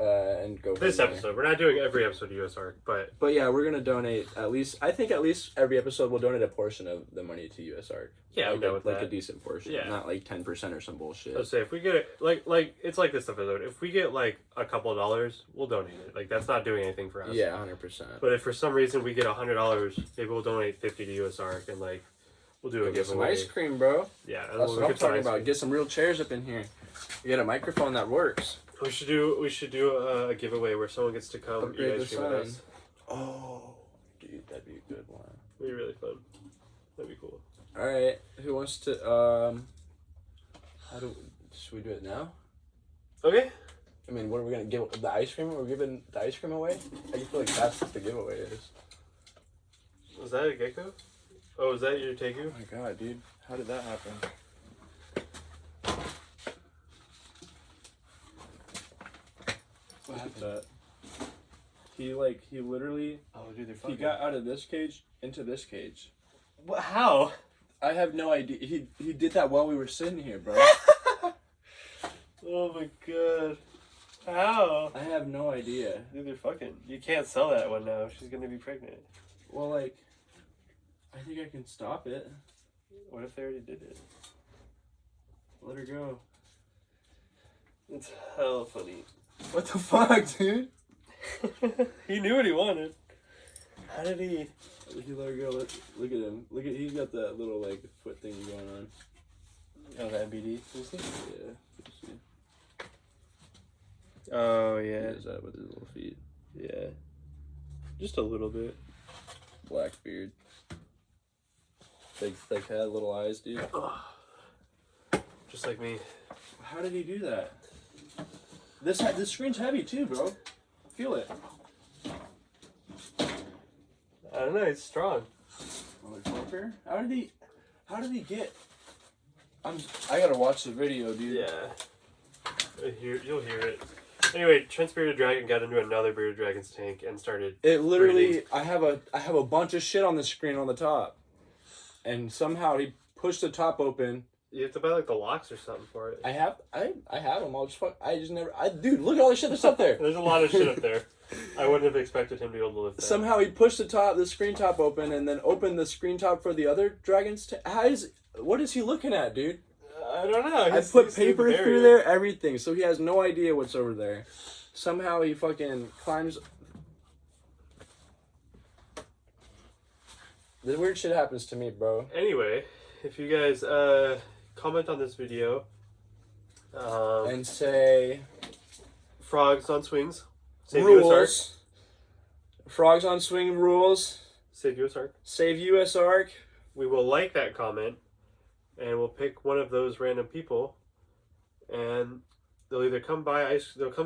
and go. This episode, we're not doing every episode of US Arc, but yeah, we're gonna donate at least. I think at least every episode we'll donate a portion of the money to US Arc. Yeah, like I'm down with like that. a decent portion, Yeah. not like 10% or some bullshit. Let's say if we get it, like it's like this episode. If we get like a couple of dollars, we'll donate it. Like that's not doing anything for us. Yeah, 100%. But if for some reason we get $100, maybe we'll donate 50 to US Arc and like we'll do a Get some giveaway. ice cream, bro. Yeah, That's we'll what I'm get some talking ice about. cream. Get some real chairs up in here. Get a microphone that works. We should do a giveaway where someone gets to come Upgrade eat the ice cream with sign. us. Oh, dude, that'd be a good one. It'd be really fun. That'd be cool. All right, who wants to? Should we do it now? Okay. I mean, what are we gonna give the ice cream? We're giving the ice cream away. I feel like that's what the giveaway is. Was that a gecko? Oh, is that your Tegu? Oh my god, dude, how did that happen? What happened? That? He literally Oh, dude, they're he fucking. got out of this cage into this cage. What? How? I have no idea. He did that while we were sitting here, bro. Oh my god. How? I have no idea. Dude, they're fucking. You can't sell that one now. She's gonna be pregnant. Well, like, I think I can stop it. What if they already did it? Let her go. It's hella funny. What the fuck, dude? He knew what he wanted. How did he? He let her go. Look at him. He's got that little like foot thing going on. Oh, the MBD. Yeah. See. Oh He yeah. does that with his little feet. Yeah. Just a little bit. Black beard. Thick head, little eyes, dude. Just like me. How did he do that? This screen's heavy too, bro. Feel it. I don't know. It's strong. Motherfucker. How did he get? I gotta watch the video, dude. Yeah. You'll hear it. Anyway, Trent's bearded dragon got into another bearded dragon's tank and started. It literally. breeding. I have a bunch of shit on the screen on the top, and somehow he pushed the top open. You have to buy like the locks or something for it. I have them. Dude, look at all the shit that's up there. There's a lot of shit up there. I wouldn't have expected him to be able to lift that. Somehow he pushed the screen top open, and then opened the screen top for the other dragons. What is he looking at, dude? I don't know. I put paper through there, everything, so he has no idea what's over there. Somehow he fucking climbs. The weird shit happens to me, bro. Anyway, if you guys comment on this video, And say frogs on swings, save US Arc. rules. Frogs on swing rules. Save US Arc. Save US Arc. We will like that comment, and we'll pick one of those random people, and they'll either come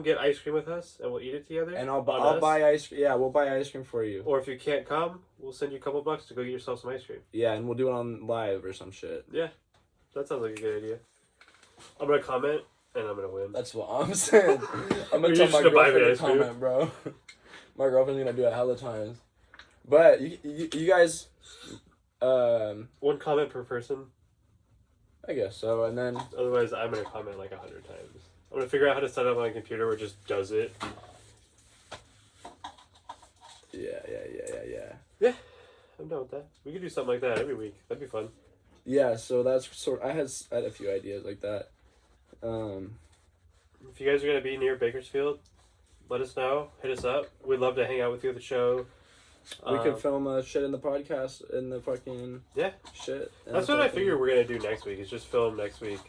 get ice cream with us, and we'll eat it together. And I'll on us. buy ice. Yeah, we'll buy ice cream for you. Or if you can't come, we'll send you a couple bucks to go get yourself some ice cream. Yeah, and we'll do it on live or some shit. That sounds like a good idea. I'm gonna comment, and I'm gonna win. That's what I'm saying. I'm gonna You're tell just my gonna buy me girlfriend ice to cream. comment, bro. My girlfriend's gonna do it hella times. But you guys, One comment per person. I guess so. And then Otherwise, I'm gonna comment like 100 times. I'm gonna figure out how to set up my computer where it just does it. yeah. I'm done with that. We could do something like that every week. That'd be fun. Yeah, so that's sort. I had a few ideas like that. If you guys are gonna be near Bakersfield, let us know. Hit us up. We'd love to hang out with you at the show. We could film shit in the podcast in the fucking shit. That's what I figured we're gonna do next week. Is just film next week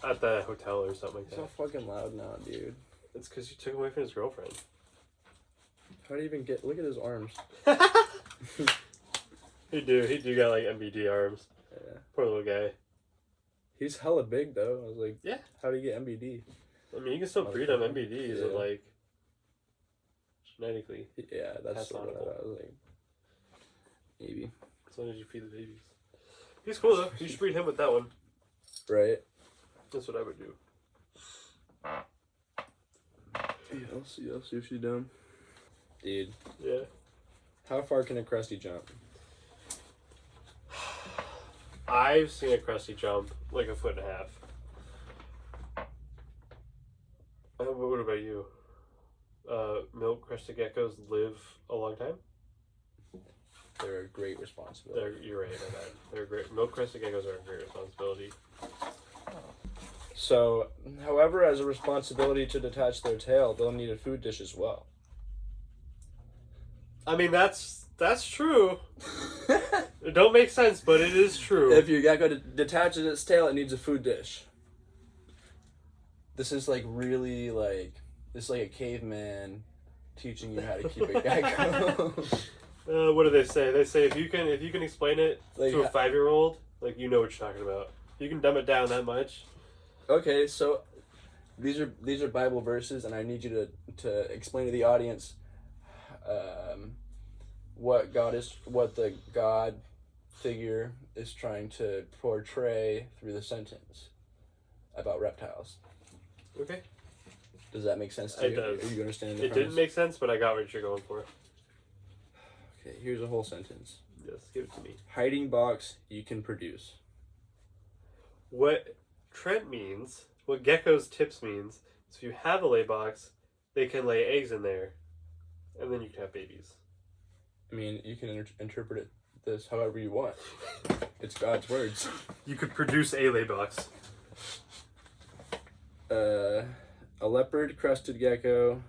at the hotel or something like He's that. so fucking loud now, dude. It's because you took him away from his girlfriend. How do you even get? Look at his arms. He do got like MBD arms. Yeah. Poor little guy. He's hella big though. I was like, Yeah. How do you get MBD? I mean, you can still breed on MBDs and Yeah. like genetically. Yeah, that's That's sort of honorable. what I was like. Maybe. As long as you feed the babies. He's cool though. You should breed him with that one. Right. That's what I would do. Yeah, I'll see if she's done. Dude, Yeah. how far can a Krusty jump? I've seen a Krusty jump like 1.5 feet. What about you? milk crested geckos live a long time? They're a great responsibility. You're right on that. They're great. Milk crested geckos are a great responsibility. So, however, as a responsibility to detach their tail, they'll need a food dish as well. I mean, that's true. It don't make sense, but it is true. If your gecko detaches its tail, it needs a food dish. This is like really like a caveman teaching you how to keep a gecko. What do they say? They say if you can explain it like, to a 5-year-old, like you know what you're talking about. You can dumb it down that much. Okay, so these are Bible verses, and I need you to explain to the audience what the God figure is trying to portray through the sentence about reptiles. Okay. Does that make sense to you? It does. Are you understanding the It premise? didn't make sense, but I got what you're going for. Okay, here's a whole sentence. Yes, give it to me. Hiding box you can produce. What Trent means, what Gecko's tips means, is if you have a lay box, they can lay eggs in there, and then you can have babies. I mean, you can interpret this however you want. It's God's words. You could produce a lay box. A leopard-crested gecko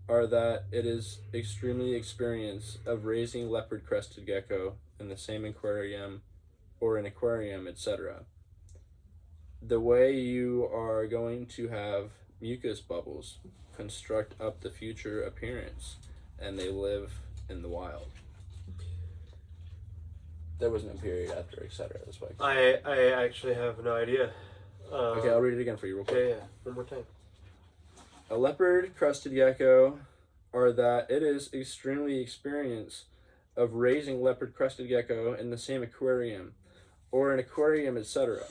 are that it is extremely experienced of raising leopard-crested gecko in the same aquarium or an aquarium, etc. The way you are going to have mucus bubbles construct up the future appearance, and they live in the wild. There wasn't a period after, etc. That's why. I actually have no idea. Okay, I'll read it again for you real quick. Yeah, one more time. A leopard-crested gecko are that it is extremely experienced of raising leopard-crested gecko in the same aquarium or an aquarium, etc.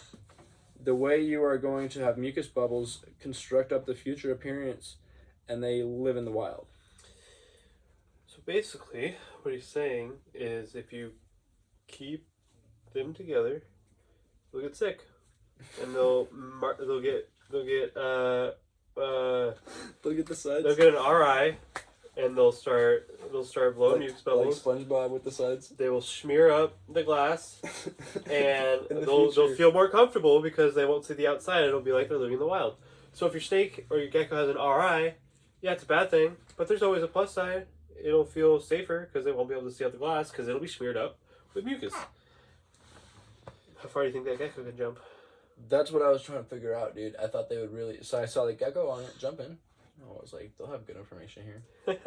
The way you are going to have mucus bubbles construct up the future appearance, and they live in the wild. So basically, what he's saying is if you keep them together, they'll get sick, and they'll get They'll get the suds. They'll get an RI, and they'll start blowing mucus bubbles. Like SpongeBob with the suds. They will smear up the glass, and In the they'll future. feel more comfortable because they won't see the outside. It'll be like they're living in the wild. So if your snake or your gecko has an RI, yeah, it's a bad thing, but there's always a plus side. It'll feel safer because they won't be able to see out the glass because it'll be smeared up with mucus. How far do you think that gecko can jump? That's what I was trying to figure out, dude. I thought they would really... So I saw the gecko on it jumping. I was like, they'll have good information here.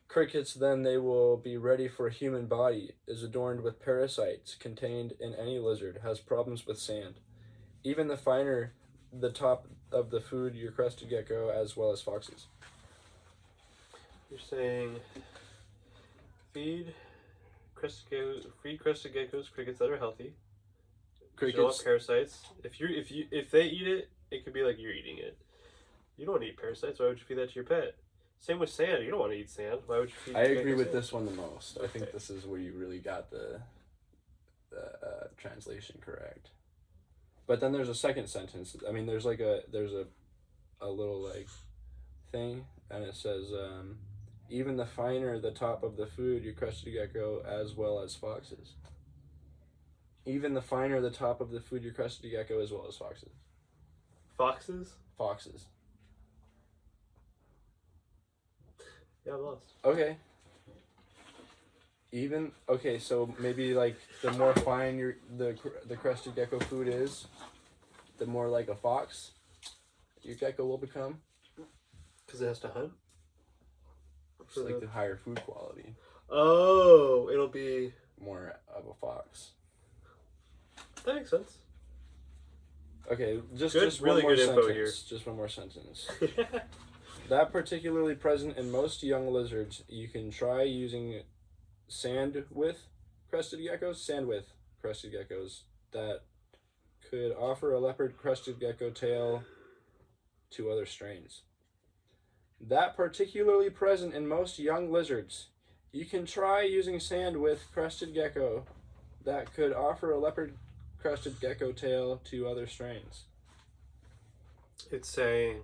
Crickets, then they will be ready for a human body, is adorned with parasites contained in any lizard, has problems with sand. Even the finer the top of the food, your crested gecko, as well as foxes. You're saying feed crested geckos crickets that are healthy. You don't want parasites. If they eat it, it could be like you're eating it. You don't want to eat parasites. Why would you feed that to your pet? Same with sand. You don't want to eat sand. Why would you feed? I agree with sand? this one the most. Okay. I think this is where you really got the translation correct. But then there's a second sentence. I mean, there's a little like thing, and it says, even the finer the top of the food, your crested gecko, as well as foxes. Even the finer the top of the food, your crested gecko, as well as foxes. Foxes? Foxes. Yeah, I'm lost. Okay. So maybe like the more fine the crested gecko food is, the more like a fox your gecko will become. Because it has to hunt? It's like the higher food quality. Oh, it'll be more of a fox. That makes sense. Okay, just really one more good info sentence. here. Just one more sentence. That particularly present in most young lizards, you can try using sand with crested geckos that could offer a leopard crested gecko tail to other strains. That particularly present in most young lizards, you can try using sand with crested gecko that could offer a leopard crested gecko tail to other strains. It's saying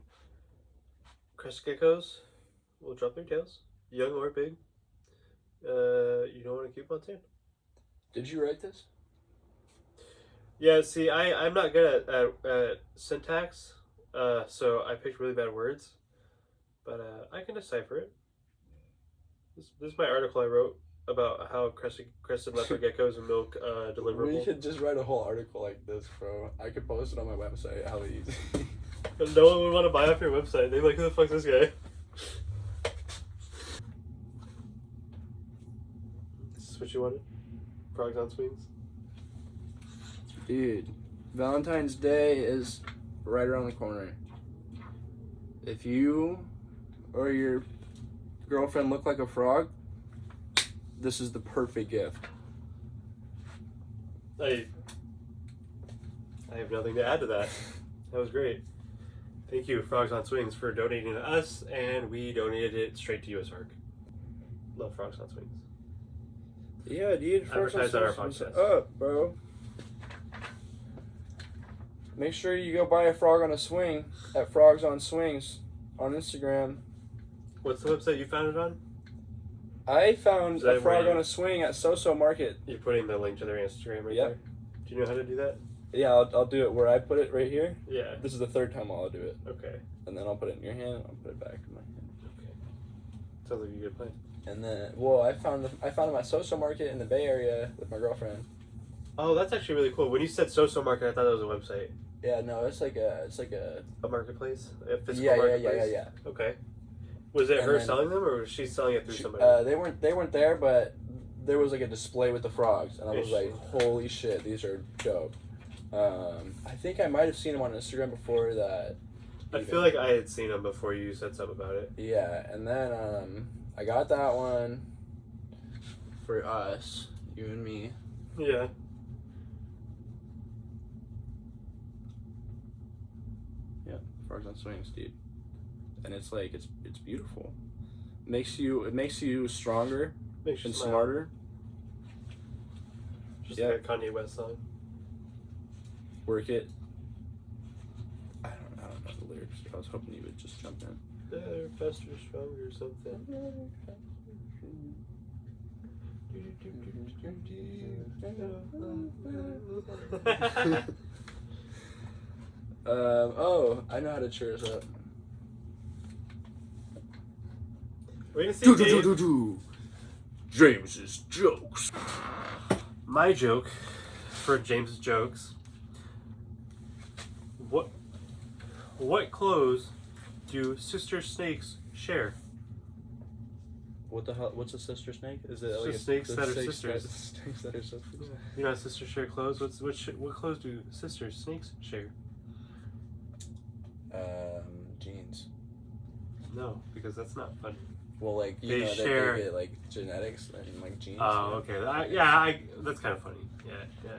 crested geckos will drop their tails, young or big. You don't want to keep on tan. Did you write this? Yeah, see, I'm not good at syntax, so I picked really bad words, but I can decipher it. This is my article I wrote about how crested leopard geckos and milk deliverable. We could just write a whole article like this, bro. I could post it on my website. How easy. But no one would want to buy off your website. They'd be like, who the fuck's this guy? Is this what you wanted? Frogs on swings? Dude, Valentine's Day is right around the corner. If you or your girlfriend look like a frog, this is the perfect gift. I have nothing to add to that. That was great. Thank you, Frogs on Swings, for donating to us, and we donated it straight to US Arc. Love Frogs on Swings. Yeah, dude. Advertise on our podcast. Up, bro. Make sure you go buy a frog on a swing at Frogs on Swings on Instagram. What's the website you found it on? I found Is that a frog where on a swing at So Market. You're putting the link to their Instagram right Yep. there? Do you know how to do that? Yeah, I'll do it where I put it right here. Yeah. This is the third time I'll do it. Okay. And then I'll put it in your hand, and I'll put it back in my hand. Okay. Sounds like a good plan. And then, well, I found them at So Market in the Bay Area with my girlfriend. Oh, that's actually really cool. When you said So Market, I thought that was a website. Yeah, no, it's like a A marketplace? A physical yeah, marketplace? yeah. Okay. Was it And her then- selling them, or was she selling it through somebody? They weren't there, but there was like a display with the frogs, and I was like, Interesting. holy shit, these are dope. I think I might have seen them on Instagram before that. I feel like I had seen them before you said something about it. Yeah, and then I got that one for us, you and me. Yeah. Yeah, Frogs on Swings, dude. And it's like it's beautiful. It makes you stronger Makes you and smile. smarter. Just Yeah. like a Kanye West song. Work it. I don't know the lyrics. I was hoping you would just jump in. Better, faster, stronger, something. Oh, I know how to cheer us up. We're gonna see Dave. James's jokes. My joke for James's jokes. What clothes do sister snakes share? What the hell? What's a sister snake? Is it It's like just snakes that are sisters. Snakes that are sisters. You know how sisters share clothes? What clothes do sisters snakes share? Jeans. No, because that's not funny. Well, like They they share- get like genetics and like genes. Oh, okay. That's kind of funny. Yeah.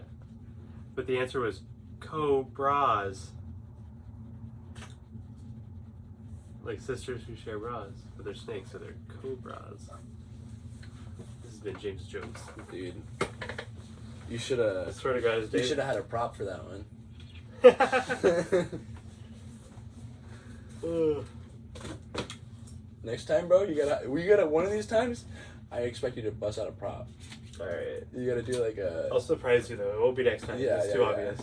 But the answer was cobras. Like sisters who share bras, but they're snakes, so they're cobras. This has been James Jokes. Dude, you should I have. swear to God, it's You Dave. should have had a prop for that one. Ugh. Next time, bro, you gotta one of these times. I expect you to bust out a prop. All right. You gotta do like a. I'll surprise you though. It won't be next time. Yeah, it's yeah, too yeah. obvious.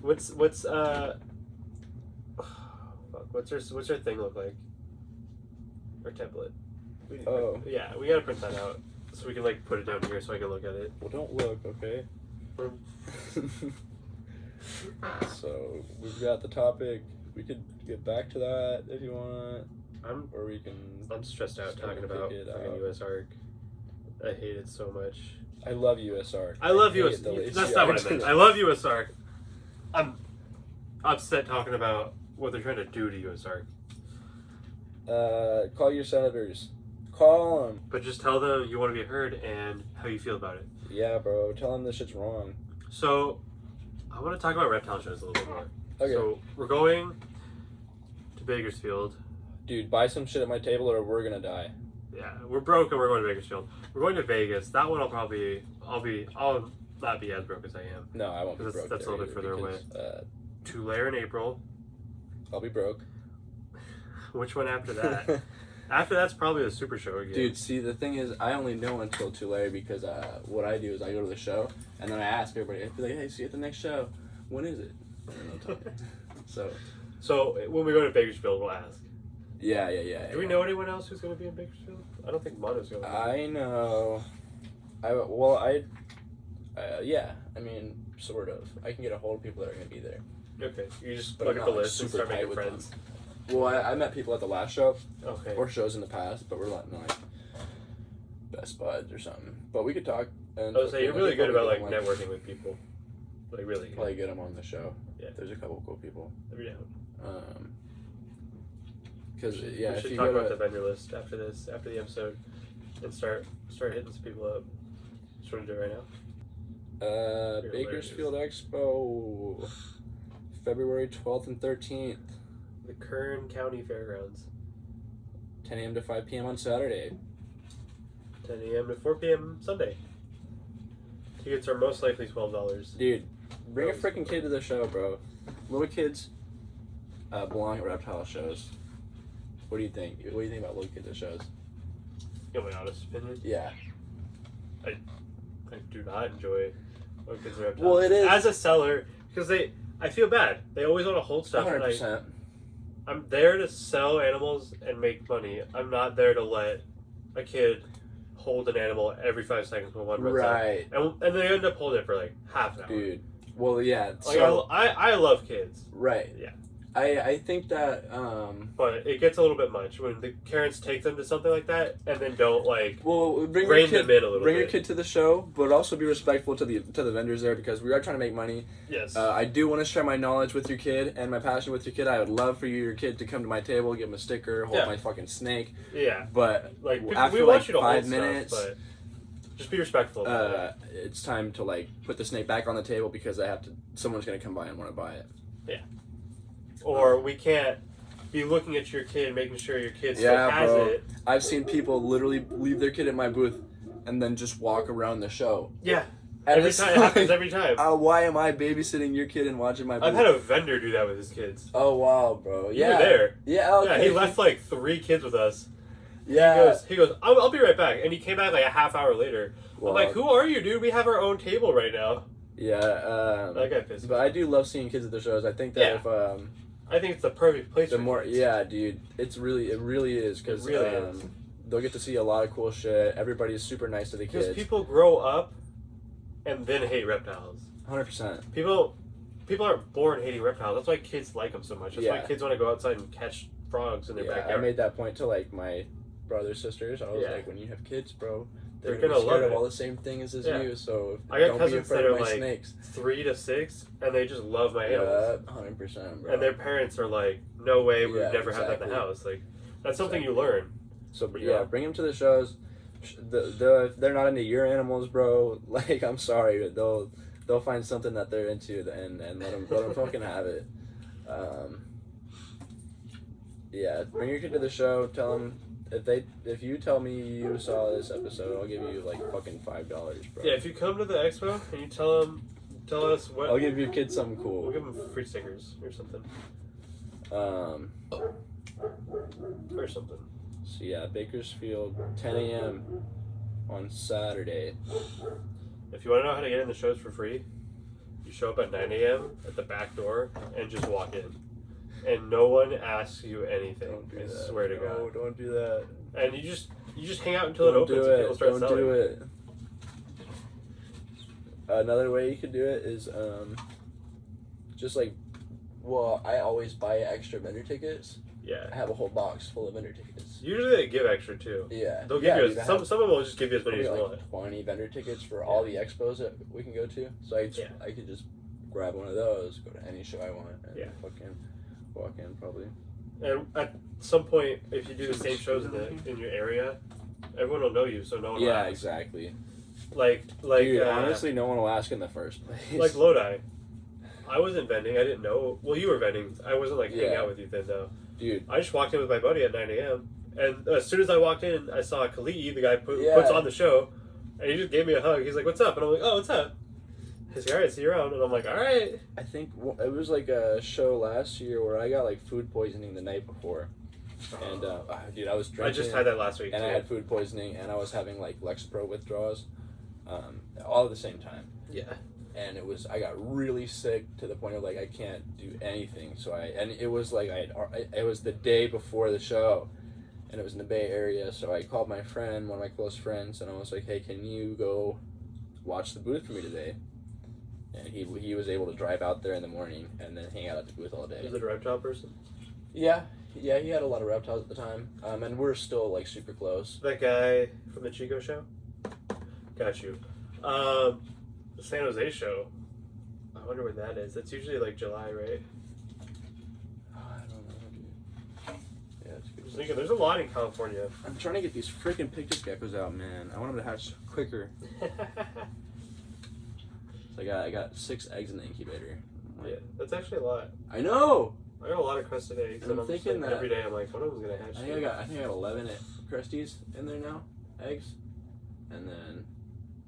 What's what's her thing look like? Her template. Oh. Yeah, we gotta print that out so we can like put it down here so I can look at it. Well, don't look, okay? So we've got the topic. We could get back to that if you want, or we can. I'm stressed out Just talking kinda about pick it fucking out. US Arc. I hate it so much. I love USR. I love hate US. the Lacey That's not what I meant. Arc. I love US Arc. I'm upset talking about what they're trying to do to US Arc. Call your senators. Call them. But just tell them you want to be heard and how you feel about it. Yeah, bro. Tell them this shit's wrong. So, I want to talk about reptile shows a little bit more. Okay. So, we're going to Bakersfield. Dude, buy some shit at my table or we're gonna die. Yeah, we're broke and we're going to Bakersfield. We're going to Vegas. That one I'll not be as broke as I am. No, I won't be That's- broke. that's a there little bit either further because, Tulare in April. I'll be broke. Which one after that? After that's probably the Super Show again. Dude, see, the thing is, I only know until too late because what I do is I go to the show and then I ask everybody. I'd be like, "Hey, see you at the next show. When is it?" And then they'll tell me. So when we go to Bakersfield, we'll ask. Yeah. Do we know anyone else who's going to be in Bakersfield? I don't think Mono's going. I know. Yeah. I mean, sort of. I can get a hold of people that are going to be there. Okay, you just But look I'm at the not, like, list and super start tight making with friends. Well, I met people at the last show. Okay. Or shows in the past, but we're not like best buds or something. But we could talk. And I was saying, you're really good about like networking. networking with people. Like really. Probably get them on the show. Yeah. There's a couple cool people. Every down. Because we if should you talk go about to the vendor list after the episode, and start hitting some people up. Just want to do it right now. Bakersfield Expo, February 12th and 13th, The Kern County Fairgrounds, 10 a.m. to 5 p.m. on Saturday. 10 a.m. to 4 p.m. Sunday. Tickets are most likely $12. Dude, bring a freaking kid to the show, bro. Little kids belong at reptile shows. What do you think? What do you think about little kids at shows? You know my honest opinion? Yeah. I do not enjoy when kids are reptiles. Well, it is. As a seller, because I feel bad. They always want to hold stuff. 100%. I'm there to sell animals and make money. I'm not there to let a kid hold an animal every 5 seconds when one runs Right. out. And they end up holding it for like half an hour. Dude. Well, yeah. Like, So, I love kids. right. Yeah. I think that But it gets a little bit much when the parents take them to something like that and then don't like bring rein them in a little bring bit. your kid to the show, but also be respectful to the vendors there because we are trying to make money. Yes. I do want to share my knowledge with your kid and my passion with your kid. I would love for your kid to come to my table, give him a sticker, hold my fucking snake. Yeah. But Like after we like want you to 5 hold minutes, stuff, but just be respectful about it. it's time to like put the snake back on the table because someone's gonna come by and want to buy it. Yeah. Or we can't be looking at your kid, making sure your kid still has it. I've seen people literally leave their kid at my booth and then just walk around the show. Yeah. And Every time it happens every time. Why am I babysitting your kid and watching my booth? I've had a vendor do that with his kids. Oh wow, bro! You were there. Yeah, okay. Yeah, he left like 3 kids with us. Yeah. He goes, I'll be right back. And he came back like a half hour later. Wow. I'm like, who are you, dude? We have our own table right now. Yeah. That guy pissed me. But I do love seeing kids at the shows. I think that if I think it's the perfect place the for more, kids. yeah, dude, it really is because It really is. they'll get to see a lot of cool shit. Everybody is super nice to the Because kids. people grow up and then hate reptiles. 100%. People aren't born hating reptiles. That's why kids like them so much. That's why Yeah. kids want to go outside and catch frogs in their Yeah, backyard. I made that point to like my brothers, sisters. I was Yeah. like, when you have kids, bro, They're gonna gonna be scared love of it. all the same things as Yeah. you. So I got don't be cousins afraid that of are my like snakes. 3 to 6, and they just love my animals. Yeah, 100%, bro. And their parents are like, no way, we've Yeah, never had that in exactly. the house. Like, that's something you learn. So Yeah. bring them to the shows. If they're not into your animals, bro, like I'm sorry, they'll find something that they're into and let them fucking have it. Yeah, bring your kid to the show. Tell them if you tell me you saw this episode, I'll give you like fucking $5, bro. Yeah, if you come to the expo and you tell us what, I'll give your kid something we'll cool. give them free stickers or something. Or something. So yeah, Bakersfield, 10 a.m. on Saturday. If you want to know how to get in the shows for free, you show up at 9 a.m. at the back door and just walk in. And no one asks you anything. Don't do I that. swear to No, God. don't do that. And you just hang out until it Don't opens do and people it. start Don't selling. do it. Another way you could do it is just like, well, I always buy extra vendor tickets. Yeah. I have a whole box full of vendor tickets. Usually they give extra too. Yeah. They'll give you dude, I some have of them will just give you as many as probably you want. like 20 vendor tickets for all the expos that we can go to. So I could just grab one of those, go to any show I want, and fucking walk in probably. And at some point, if you do the same shows in your area, everyone will know you, so no one will ask. Exactly. Like Dude, honestly, no one will ask in the first place. like Lodi. I wasn't vending. I didn't know. Well, you were vending. I wasn't like hanging Yeah. out with you then, though. Dude. I just walked in with my buddy at 9 a.m. And as soon as I walked in, I saw Khalid, the guy who Yeah. puts on the show, and he just gave me a hug. He's like, "What's up?" And I'm like, "Oh, what's up?" He's like, "All right, see you around." And I'm like, "All right." I think it was like a show last year where I got like food poisoning the night before. And dude, I was drinking. I just had that last week and too. I had food poisoning, and I was having like Lexapro withdrawals, all at the same time. Yeah. And I got really sick to the point of like I can't do anything. So it was like it was the day before the show, and it was in the Bay Area. So I called my friend, one of my close friends, and I was like, "Hey, can you go watch the booth for me today?" And he was able to drive out there in the morning and then hang out at the booth all day. Is it a reptile person? Yeah, he had a lot of reptiles at the time, and we're still like super close. That guy from the Chico show? Got you. The San Jose show. I wonder when that is. It's usually like July, right? I don't know, dude. Yeah, it's good. I was thinking, there's a lot in California. I'm trying to get these freaking pictus geckos out, man. I want them to hatch quicker. So I got 6 eggs in the incubator. Yeah, that's actually a lot. I know. I got a lot of crested eggs, And I'm just thinking like, that every day I'm like, one of them's gonna hatch. I think I got 11 cresties in there now, eggs, and then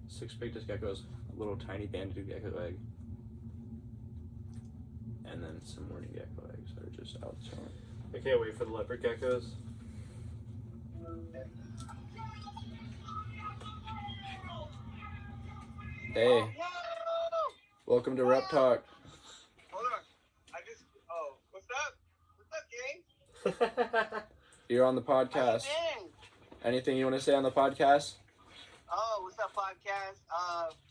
6 pictus geckos, a little tiny banded gecko egg, and then some morning gecko eggs that are just out chilling. I can't wait for the leopard geckos. Hey, welcome to RepTalk. Hold on. What's up? What's up, gang? You're on the podcast. Dang. Anything you want to say on the podcast? Oh, what's up, podcast?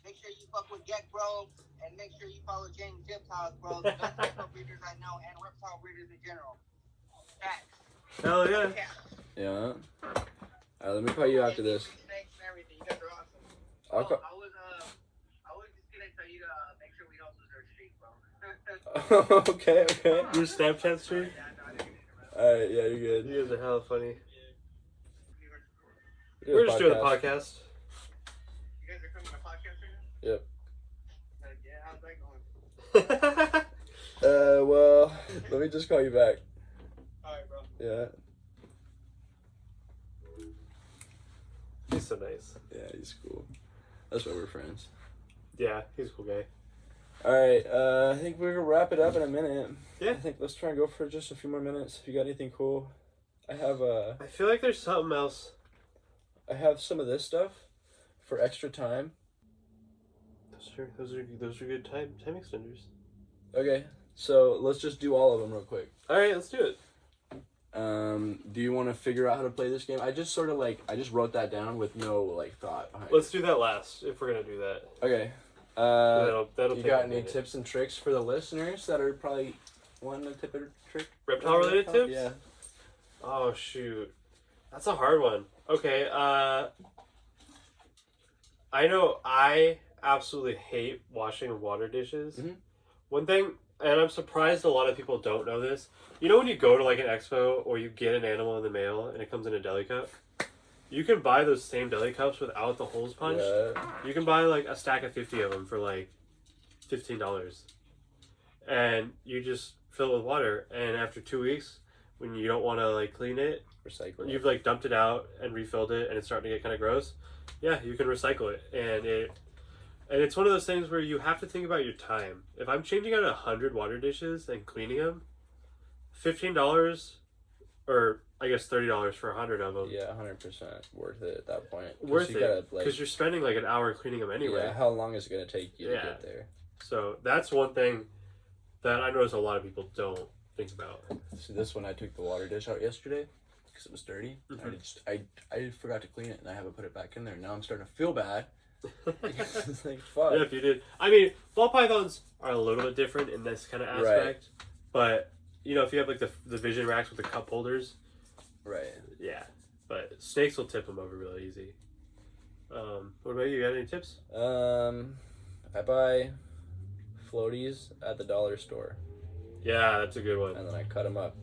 Make sure you fuck with GeckBro, and make sure you follow JamesJeptiles, bro. The best reptile breeders I know, and reptile breeders in general. Facts. Hell yeah. Yeah. Alright, let me call you after this. Snakes and everything. You guys are awesome. I'll call. I was just gonna tell you to make sure we don't lose our streak, bro. Okay. Your Snapchat stream? Yeah, no, I didn't interrupt. Alright, yeah, you're good. You guys are hella funny. Do We're a just doing a podcast. podcast. You guys are coming to podcast right now? Yep. Yeah, how's that going? Well, let me just call you back. Alright, bro. Yeah. He's so nice. Yeah, he's cool. That's why we're friends. Yeah, he's a cool guy. Alright, I think we're gonna wrap it up in a minute. Yeah. I think let's try and go for just a few more minutes. If you got anything cool. I I feel like there's something else. have some of this stuff for extra time. Those are good time extenders. Okay, so let's just do all of them real quick. Alright, let's do it. Do you want to figure out how to play this game? I just sort of I just wrote that down with no thought behind Let's do that last, if we're gonna do that. it. Okay. That'll You take got a any minute. tips and tricks for the listeners that are probably wanting a tip or trick? Reptile related tips? Yeah. Oh shoot. That's a hard one. Okay, I know I absolutely hate washing water dishes. Mhm. One thing, and I'm surprised a lot of people don't know this, you know when you go to like an expo or you get an animal in the mail and it comes in a deli cup? You can buy those same deli cups without the holes punched. Yeah. You can buy like a stack of 50 of them for like $15. And you just fill it with water, and after 2 weeks, when you don't want to like clean it, Recycle. you've like dumped it out and refilled it and it's starting to get kind of gross, yeah, you can recycle it. And it's one of those things where you have to think about your time. If I'm changing out 100 water dishes and cleaning them, $15 or I guess $30 for 100 of them. Yeah, 100% worth it at that point. Worth you it, gotta, because you're spending like an hour cleaning them anyway. Yeah, how long is it gonna take you Yeah. to get there? So that's one thing that I notice a lot of people don't think about. See, this one I took the water dish out yesterday because it was dirty. Mhm. I forgot to clean it and I haven't put it back in there. Now I'm starting to feel bad. It's like, fuck. Yeah, if you did. I mean, ball pythons are a little bit different in this kind of aspect. But, you know, if you have like the vision racks with the cup holders, Right. yeah. But snakes will tip them over really easy. What about you? You got any tips? I buy floaties at the dollar store Yeah, that's a good one. and then I cut them up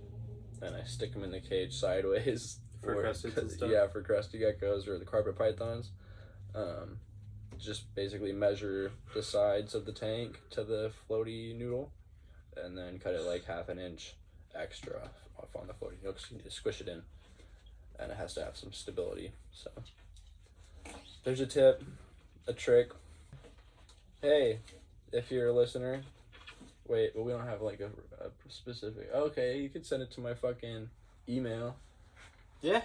and I stick them in the cage sideways. For crustaceans and stuff? Yeah, for crusty geckos or the carpet pythons. Just basically measure the sides of the tank to the floaty noodle and then cut it like half an inch extra off on the floaty noodle because you need to squish it in and it has to have some stability. So there's a tip, a trick. Hey, if you're a listener, wait, but we don't have like a specific. Okay, you could send it to my fucking email. Yeah.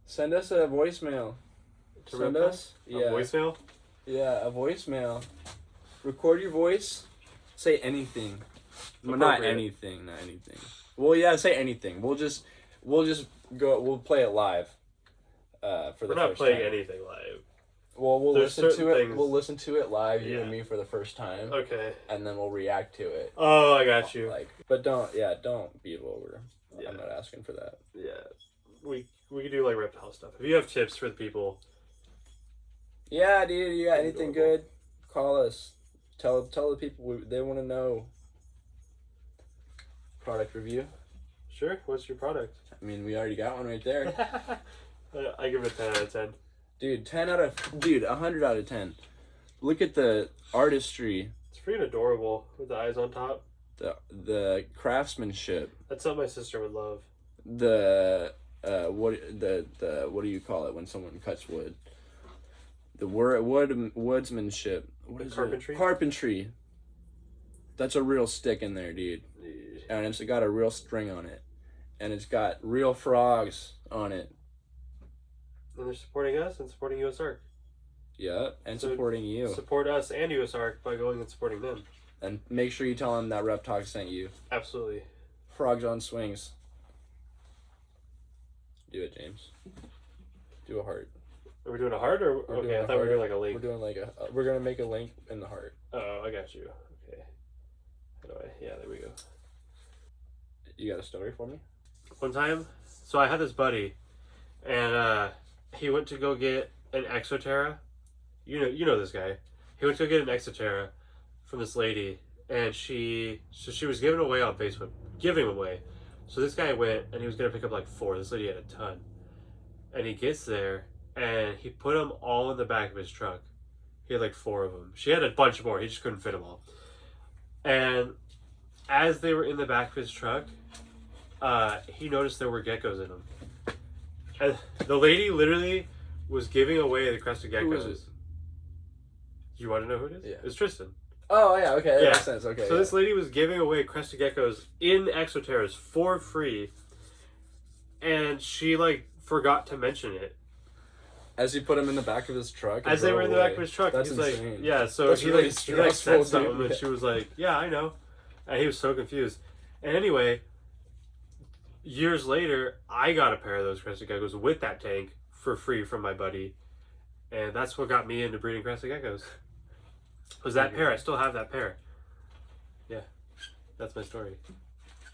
Send us a voicemail. To Send RepTalk? us. A Yeah. voicemail? Yeah, a voicemail. Record your voice. Say anything. Well, not Appropriate. anything. Not anything. Well, yeah, say anything. We'll just go. We'll play it live. For the We're not first playing time. anything live. Well, we'll There's listen to certain it. things- We'll listen to it live, you Yeah. and me, for the first time, Okay. and then we'll react to it. Oh, I got you. Like, but don't beat it over. Yeah. I'm not asking for that. Yeah. We can do like reptile stuff. If you have tips for the people, Yeah, dude, you got anything good? Call us. Tell the people they want to know. Product review. sure. What's your product? I mean, we already got one right there. I give it a 10 out of 10. Dude, 100 out of 10. Look at the artistry, It's freaking adorable with the eyes on top. the craftsmanship, That's something my sister would love. the what do you call it when someone cuts wood? The woodsmanship. What The is it? carpentry? Carpentry. That's a real stick in there, dude. And it's got a real string on it. And it's got real frogs on it. And they're supporting us and supporting US Arc. Yeah, and So supporting you. Support us and US Arc by going and supporting them. And make sure you tell them that RepTalk sent you. Absolutely. Frogs on swings. Do it, James. Do a heart. Are we doing a heart or We're okay? doing I a thought we were heart. doing like a link. We're doing like we're gonna make a link in the heart. Oh, I got you. Okay. How do I? Yeah, there we go. You got a story for me? One time, so I had this buddy, and he went to go get an Exoterra. You know this guy. He went to go get an Exoterra from this lady, and she was giving away on Facebook, giving them away. So this guy went, and he was gonna pick up like 4. This lady had a ton, and he gets there, and he put them all in the back of his truck. He had like 4 of them. She had a bunch more. He just couldn't fit them all. And as they were in the back of his truck, he noticed there were geckos in them. And the lady literally was giving away the crested geckos. Who is it? You want to know who it is? Yeah. It's Tristan. Oh yeah, okay, that Yeah. makes sense. Okay. So this lady was giving away crested geckos in Exoterras for free, and she like forgot to mention it. As he put him in the back of his truck. and As they drove were in the away. back of his truck, That's he's insane. like, yeah. So That's he really like stressful, said something, dude. and she was like, yeah, I know, and he was so confused. And anyway, years later, I got a pair of those crested geckos with that tank for free from my buddy, and that's what got me into breeding crested geckos. Was that pair? I still have that pair. Yeah, that's my story.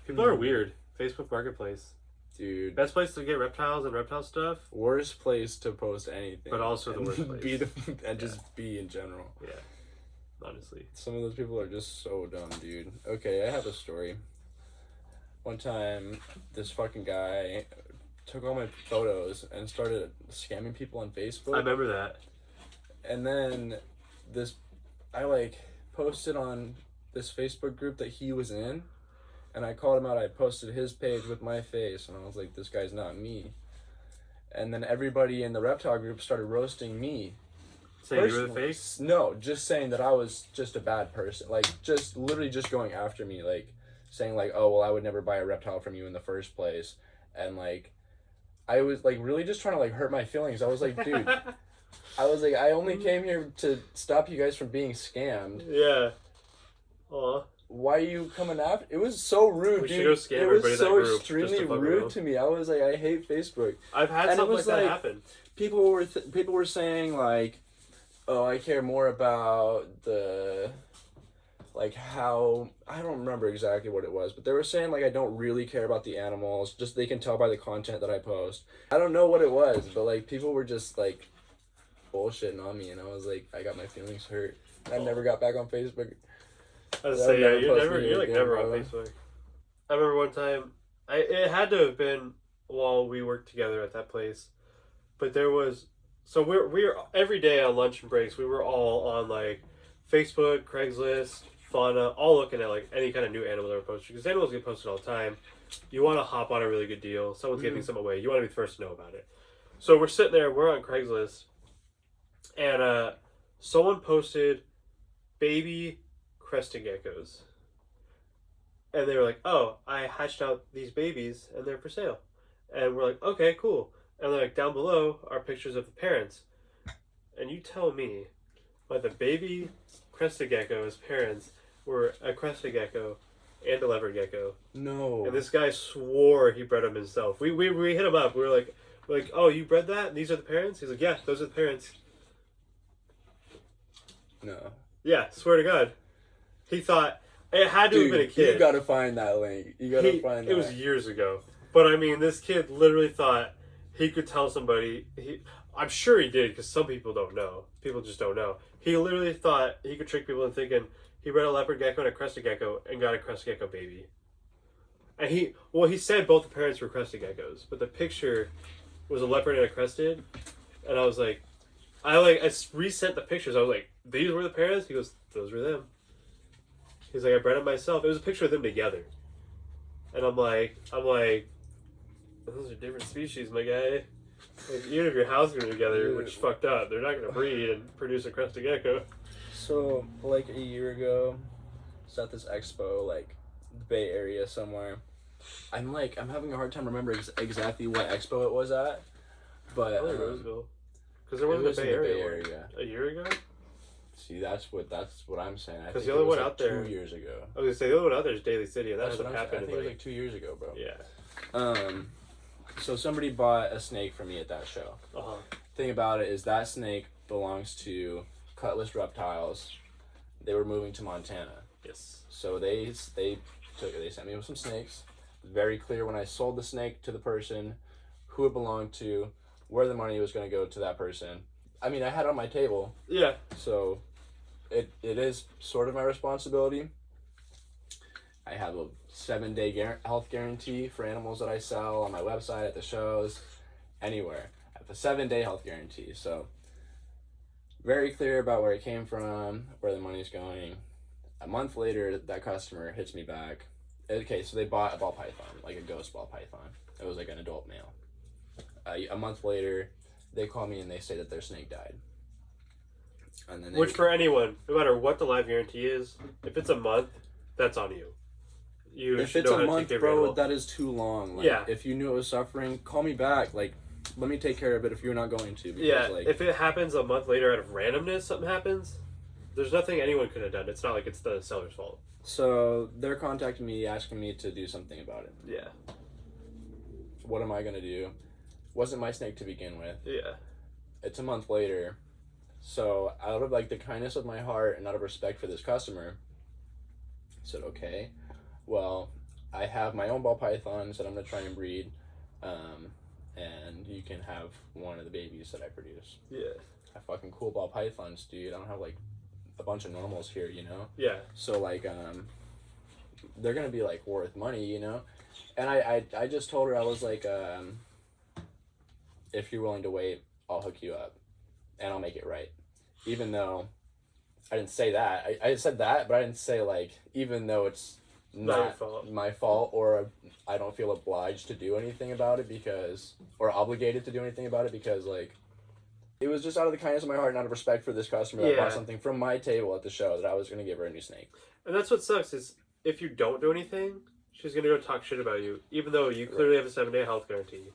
People are weird. Facebook Marketplace, Dude. best place to get reptiles and reptile stuff, Worst place to post anything. but also the And worst place. Be and just be in general. Yeah, honestly. Some of those people are just so dumb, dude. Okay, I have a story. One time, this fucking guy took all my photos and started scamming people on Facebook. I remember that. And then I like posted on this Facebook group that he was in, and I called him out. I posted his page with my face, and I was like, this guy's not me. And then everybody in the reptile group started roasting me. Saying you were the Personally. face? No, just saying that I was just a bad person. Like, just literally just going after me. Like, saying like, oh, well, I would never buy a reptile from you in the first place. And like, I was like really just trying to like hurt my feelings. I was like, dude, I only came here to stop you guys from being scammed. Yeah. Aw. Why are you coming after? It was so rude, We should dude. go scam It everybody in was that so group just extremely to fuck rude around. to me. I was like, I hate Facebook. I've had And it something like was that like- happen. People were saying like, oh, I care more about the, like how, I don't remember exactly what it was, but they were saying like I don't really care about the animals. Just they can tell by the content that I post. I don't know what it was, but like people were just like bullshitting on me, and I was like, I got my feelings hurt. I never got back on Facebook. I was I've saying, yeah, never posted you're like anything, never on bro. Facebook. I remember one time, it had to have been while we worked together at that place, but there was, so we're every day on lunch and breaks, we were all on like Facebook, Craigslist, Fauna, all looking at like any kind of new animal that were posted, because animals get posted all the time. You want to hop on a really good deal, someone's giving something away, you want to be the first to know about it. So we're sitting there, we're on Craigslist, and someone posted baby crested geckos. And they were like, oh, I hatched out these babies and they're for sale. And we're like, okay, cool. And like down below are pictures of the parents. And you tell me, like the baby crested gecko's parents were a crested gecko and a leopard gecko. No. And this guy swore he bred them himself. We hit him up. We were like, oh, you bred that? And these are the parents? He's like, yeah, those are the parents. No. Yeah, swear to God. He thought it had to have been a kid. You gotta find that link. You gotta find that. It was years ago. But I mean, this kid literally thought he could tell somebody. I'm sure he did, because some people don't know. People just don't know. He literally thought he could trick people into thinking he bred a leopard gecko and a crested gecko and got a crested gecko baby. And he said both the parents were crested geckos, but the picture was a leopard and a crested. And I was like, I resent the pictures. I was like, these were the parents? He goes, those were them. He's like, I bred them myself. It was a picture of them together. And I'm like, those are different species, my guy. Like, even if your house are together, which is fucked up, they're not going to breed and produce a crested gecko. So, like a year ago, I was at this expo, like, the Bay Area somewhere. I'm having a hard time remembering exactly what expo it was at. But, Probably Roseville. Because there wasn't a Bay Area. A year ago? See, that's what I'm saying. Because the other one out there 2 years ago. I was gonna say the other one out there is Daly City, and that's what happened. I think it was like 2 years ago, bro. Yeah. So somebody bought a snake from me at that show. Thing about it is that snake belongs to Cutlass Reptiles. They were moving to Montana. Yes. So they sent me with some snakes. Very clear when I sold the snake to the person, who it belonged to, where the money was going to go to that person. I mean, I had it on my table. Yeah. So it is sort of my responsibility. I have a 7-day health guarantee for animals that I sell on my website, at the shows, anywhere. I have a 7-day health guarantee. So very clear about where it came from, where the money's going. A month later, that customer hits me back. Okay, so they bought a ball python, like a ghost ball python. It was like an adult male. A month later, they call me and they say that their snake died. And then Which for anyone, no matter what the live guarantee is, if it's a month, that's on you. If it's a month, bro, that is too long. Like, yeah. If you knew it was suffering, call me back. Like, let me take care of it if you're not going to. Because, yeah, like, if it happens a month later out of randomness, something happens, there's nothing anyone could have done. It's not like it's the seller's fault. So they're contacting me, asking me to do something about it. Yeah. What am I going to do? Wasn't my snake to begin with. Yeah. It's a month later. So out of like the kindness of my heart and out of respect for this customer, I said, okay, well, I have my own ball pythons that I'm going to try and breed. And you can have one of the babies that I produce. Yeah. I have fucking cool ball pythons, dude. I don't have like a bunch of normals here, you know? Yeah. So like, they're going to be like worth money, you know? And I just told her, I was like, if you're willing to wait, I'll hook you up and I'll make it right. Even though I didn't say that. I said that, but I didn't say like, even though it's not my fault or I don't feel obliged to do anything about it or obligated to do anything about it because like, it was just out of the kindness of my heart and out of respect for this customer that bought something from my table at the show that I was going to give her a new snake. And that's what sucks is if you don't do anything, she's going to go talk shit about you, even though you clearly have a 7-day health guarantee.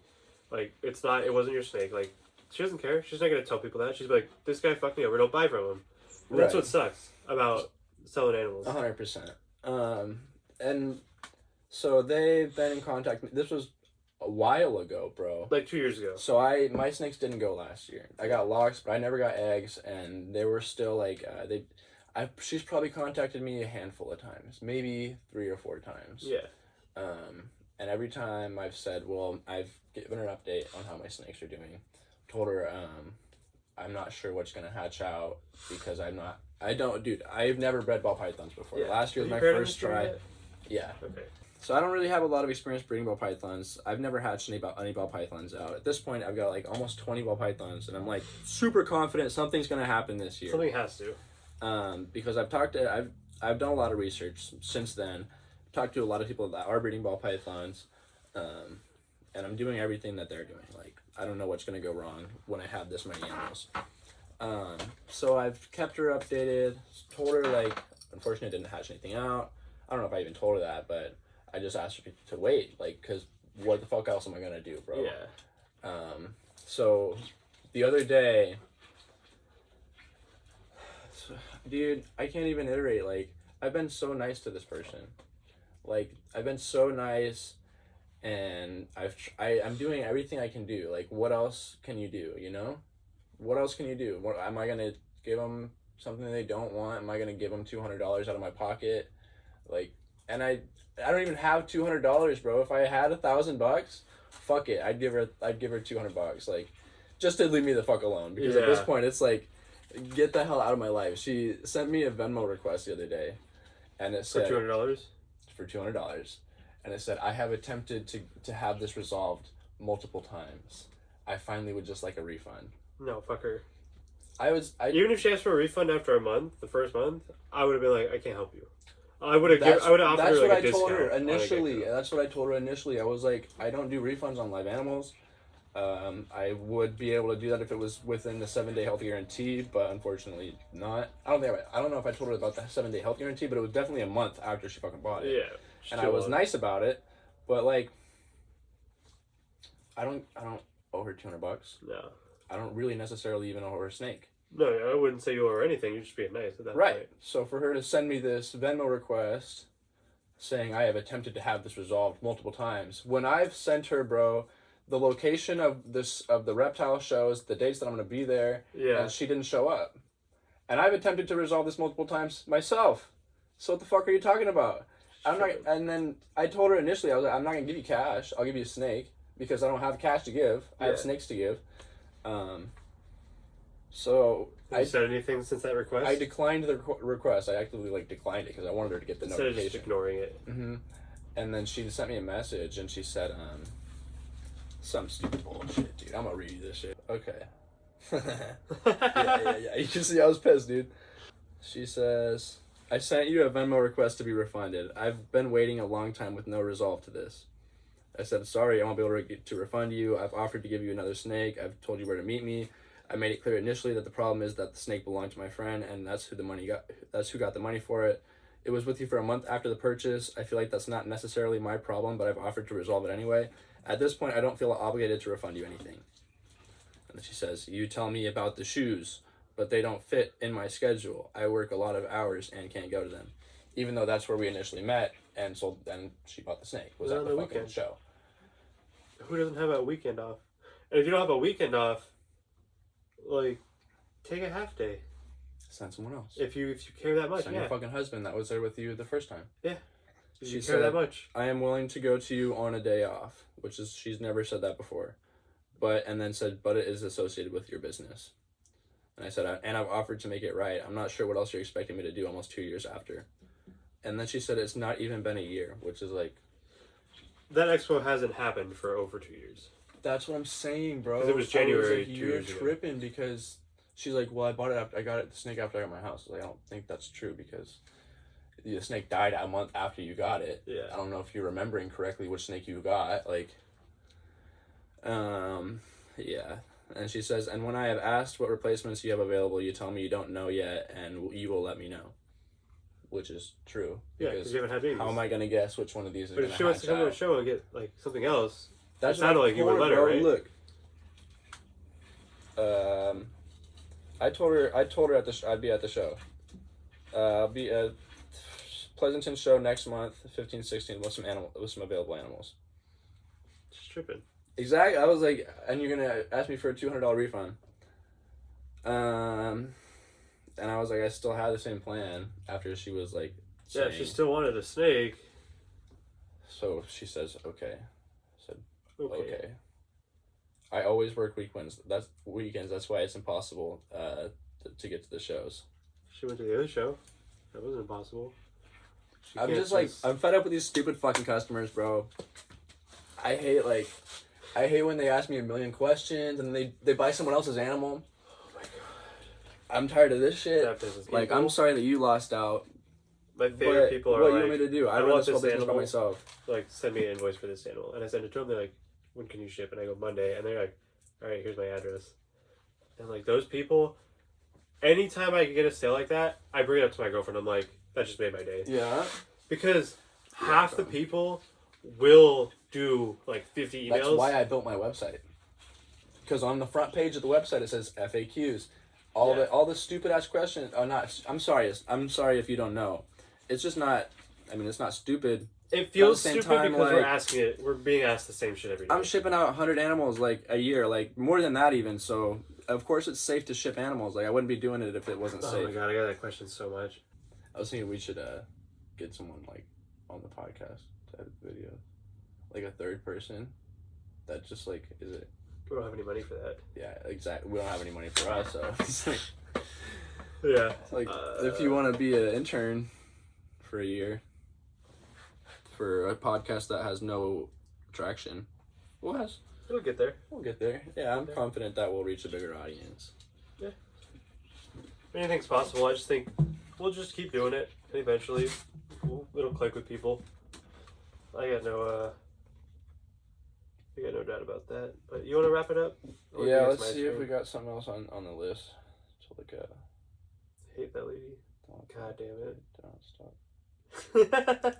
Like, it wasn't your snake. Like, she doesn't care. She's not going to tell people that. She's like, this guy fucked me over. Don't buy from him. And that's what sucks about selling animals. 100%. And so they've been in contact. This was a while ago, bro. Like 2 years ago. So my snakes didn't go last year. I got locks, but I never got eggs, and they were still like she's probably contacted me a handful of times, maybe 3 or 4 times. Yeah. And every time I've said, well, I've given her an update on how my snakes are doing. Told her I'm not sure what's gonna hatch out because I've never bred ball pythons before. Yeah. Last year was my first try. Yet? Yeah. Okay. So I don't really have a lot of experience breeding ball pythons. I've never hatched any ball pythons out. At this point, I've got like almost 20 ball pythons, and I'm like super confident something's gonna happen this year. Something has to. Because I've done a lot of research since then. Talked to a lot of people that are breeding ball pythons, and I'm doing everything that they're doing. Like I don't know what's gonna go wrong when I have this many animals. So I've kept her updated. Told her like, unfortunately, I didn't hatch anything out. I don't know if I even told her that, but I just asked her to wait, like, because what the fuck else am I gonna do, bro? Yeah. So the other day, dude, I can't even iterate. Like, I've been so nice to this person. Like, I've been so nice, and I'm doing everything I can do. Like, what else can you do, you know? What else can you do? What, am I gonna give them something they don't want? Am I gonna give them $200 out of my pocket? Like, and I don't even have $200, bro. If I had $1,000, fuck it, I'd give her $200, like, just to leave me the fuck alone. Because at this point, it's like, get the hell out of my life. She sent me a Venmo request the other day, and it said for $200. For $200, and it said, I have attempted to have this resolved multiple times. I finally would just like a refund. No, fuck her. Even if she asked for a refund after a month, the first month, I would have been like, I can't help you. I would have offered her like a discount. That's what I told her initially. That's what I told her initially. I was like, I don't do refunds on live animals. I would be able to do that if it was within the 7-day health guarantee, but unfortunately not. I don't know if I told her about the 7-day health guarantee, but it was definitely a month after she fucking bought it. Yeah. And I was nice about it, but like, I don't owe her $200. No. I don't really necessarily even owe her a snake. No, I wouldn't say you owe her anything. You're just being nice at that point. So for her to send me this Venmo request saying I have attempted to have this resolved multiple times, when I've sent her, bro, the location of the reptile shows, the dates that I'm going to be there, and she didn't show up. And I've attempted to resolve this multiple times myself. So what the fuck are you talking about? And then I told her initially, I was like, I'm not going to give you cash. I'll give you a snake because I don't have cash to give. I have snakes to give. So have you said anything since that request? I declined the request. I actively declined it because I wanted her to get the notification. Instead of just ignoring it. Mm-hmm. And then she sent me a message and she said, some stupid bullshit, dude. I'm gonna read you this shit. Okay. yeah. You can see I was pissed, dude. She says, I sent you a Venmo request to be refunded. I've been waiting a long time with no resolve to this. I said, sorry, I won't be able to refund you. I've offered to give you another snake. I've told you where to meet me. I made it clear initially that the problem is that the snake belonged to my friend, and that's who got the money for it. It was with you for a month after the purchase. I feel like that's not necessarily my problem, but I've offered to resolve it anyway. At this point, I don't feel obligated to refund you anything. And then she says, you tell me about the shoes, but they don't fit in my schedule. I work a lot of hours and can't go to them. Even though that's where we initially met, and so then she bought the snake. Was at the fucking weekend show. Who doesn't have a weekend off? And if you don't have a weekend off, like, take a half day. Send someone else. If you care that much, Send your fucking husband that was there with you the first time. Yeah. She care that much. I am willing to go to you on a day off, which is, she's never said that before. And then said, but it is associated with your business. And I said, and I've offered to make it right. I'm not sure what else you're expecting me to do almost 2 years after. And then she said, it's not even been a year, which is like... That expo hasn't happened for over 2 years. That's what I'm saying, bro. Because it was January 2 years ago. You're tripping because she's like, well, I got the snake after I got my house. I was like, I don't think that's true because the snake died a month after you got it. Yeah. I don't know if you're remembering correctly which snake you got. Like, yeah. And she says, and when I have asked what replacements you have available, you tell me you don't know yet, and you will let me know. Which is true. Yeah, because you haven't had babies. How am I going to guess which one of these is going to hatch out? But if she wants to come to a show and get, like, something else, that sounded like you would let her, right? Look. I told her I'd be at the show. I'll be at Pleasanton show next month, 15-16, with some available animals. Just tripping. Exactly. I was like, and you're gonna ask me for a $200 refund. And I was like, I still had the same plan after she was like, saying, yeah, she still wanted a snake. So she says, okay. I said, okay. I always work weekends. That's why it's impossible to get to the shows. She went to the other show. That wasn't impossible. I'm fed up with these stupid fucking customers, bro. I hate when they ask me a million questions and they buy someone else's animal. Oh my god. I'm tired of this shit. Like, I'm sorry that you lost out. My favorite people are what like, you want me to do? I run this whole business by myself. Like, send me an invoice for this animal. And I send it to them. They're like, when can you ship? And I go, Monday. And they're like, all right, here's my address. And like, those people, anytime I get a sale like that, I bring it up to my girlfriend. I'm like, that just made my day. Yeah. Because half the people will do like 50 emails. That's why I built my website. Because on the front page of the website it says FAQs. All the stupid ass questions are not. I'm sorry if you don't know. It's just not. I mean, it's not stupid. It feels at the same stupid time, because like, we're asking it. We're being asked the same shit every day. I'm shipping out 100 animals like a year, like more than that even. So of course it's safe to ship animals. Like I wouldn't be doing it if it wasn't safe. Oh my god, I got that question so much. I was thinking we should get someone like on the podcast to edit the video, like a third person. That just like is it. We don't have any money for that. Yeah, exactly. We don't have any money for us, so it's like, yeah. like if you want to be an intern for a year for a podcast that has no traction, It'll get there. we'll get there. Yeah, I'm confident that we'll reach a bigger audience. Yeah. Anything's possible. I just think we'll just keep doing it, and eventually it'll click with people. I got no doubt about that. But you want to wrap it up? Or Yeah, do let's ice see if cream? we got something else on the list to look at. Hate that lady. God damn Don't stop. it.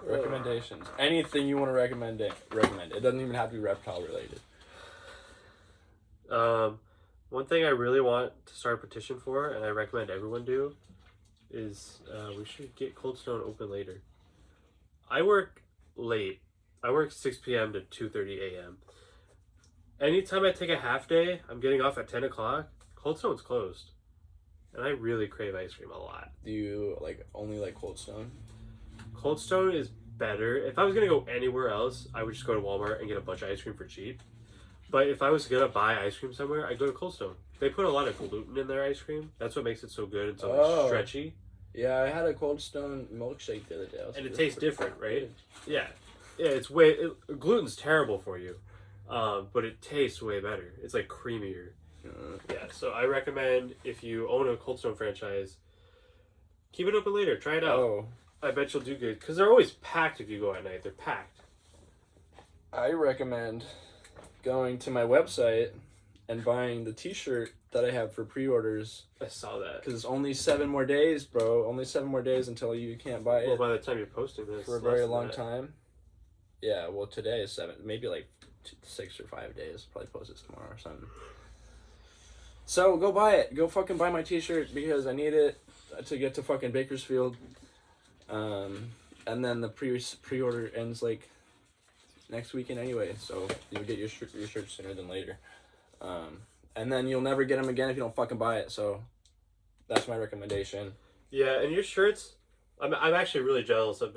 Recommendations. Anything you want to recommend. It doesn't even have to be reptile related. One thing I really want to start a petition for, and I recommend everyone do, is we should get Cold Stone open later. I work late. I work 6 p.m. to 2:30 a.m. Anytime I take a half day, I'm getting off at 10 o'clock. Cold Stone's closed. And I really crave ice cream a lot. Do you only like Cold Stone? Cold Stone is better. If I was going to go anywhere else, I would just go to Walmart and get a bunch of ice cream for cheap. But if I was going to buy ice cream somewhere, I'd go to Cold Stone. They put a lot of gluten in their ice cream. That's what makes it so good and so stretchy. Yeah, I had a Cold Stone milkshake the other day. And it tastes different, right? Good. Yeah. Yeah, gluten's terrible for you. But it tastes way better. It's like creamier. Yeah, so I recommend if you own a Cold Stone franchise, keep it open later. Try it out. Oh. I bet you'll do good. Because they're always packed if you go at night. They're packed. I recommend going to my website and buying the t-shirt that I have for pre-orders. I saw that. Because it's only 7 more days, bro. Only 7 more days until you can't buy Well, it by the time you're posting this, for a very long time. Yeah, well, today is 7. Maybe 6 or 5 days. Probably post it tomorrow or something. So go buy it. Go fucking buy my t-shirt because I need it to get to fucking Bakersfield. And then the pre-order ends next weekend anyway, so you'll get your shirt sooner than later. And then you'll never get them again if you don't fucking buy it. So that's my recommendation. Yeah, and your shirts, I'm actually really jealous of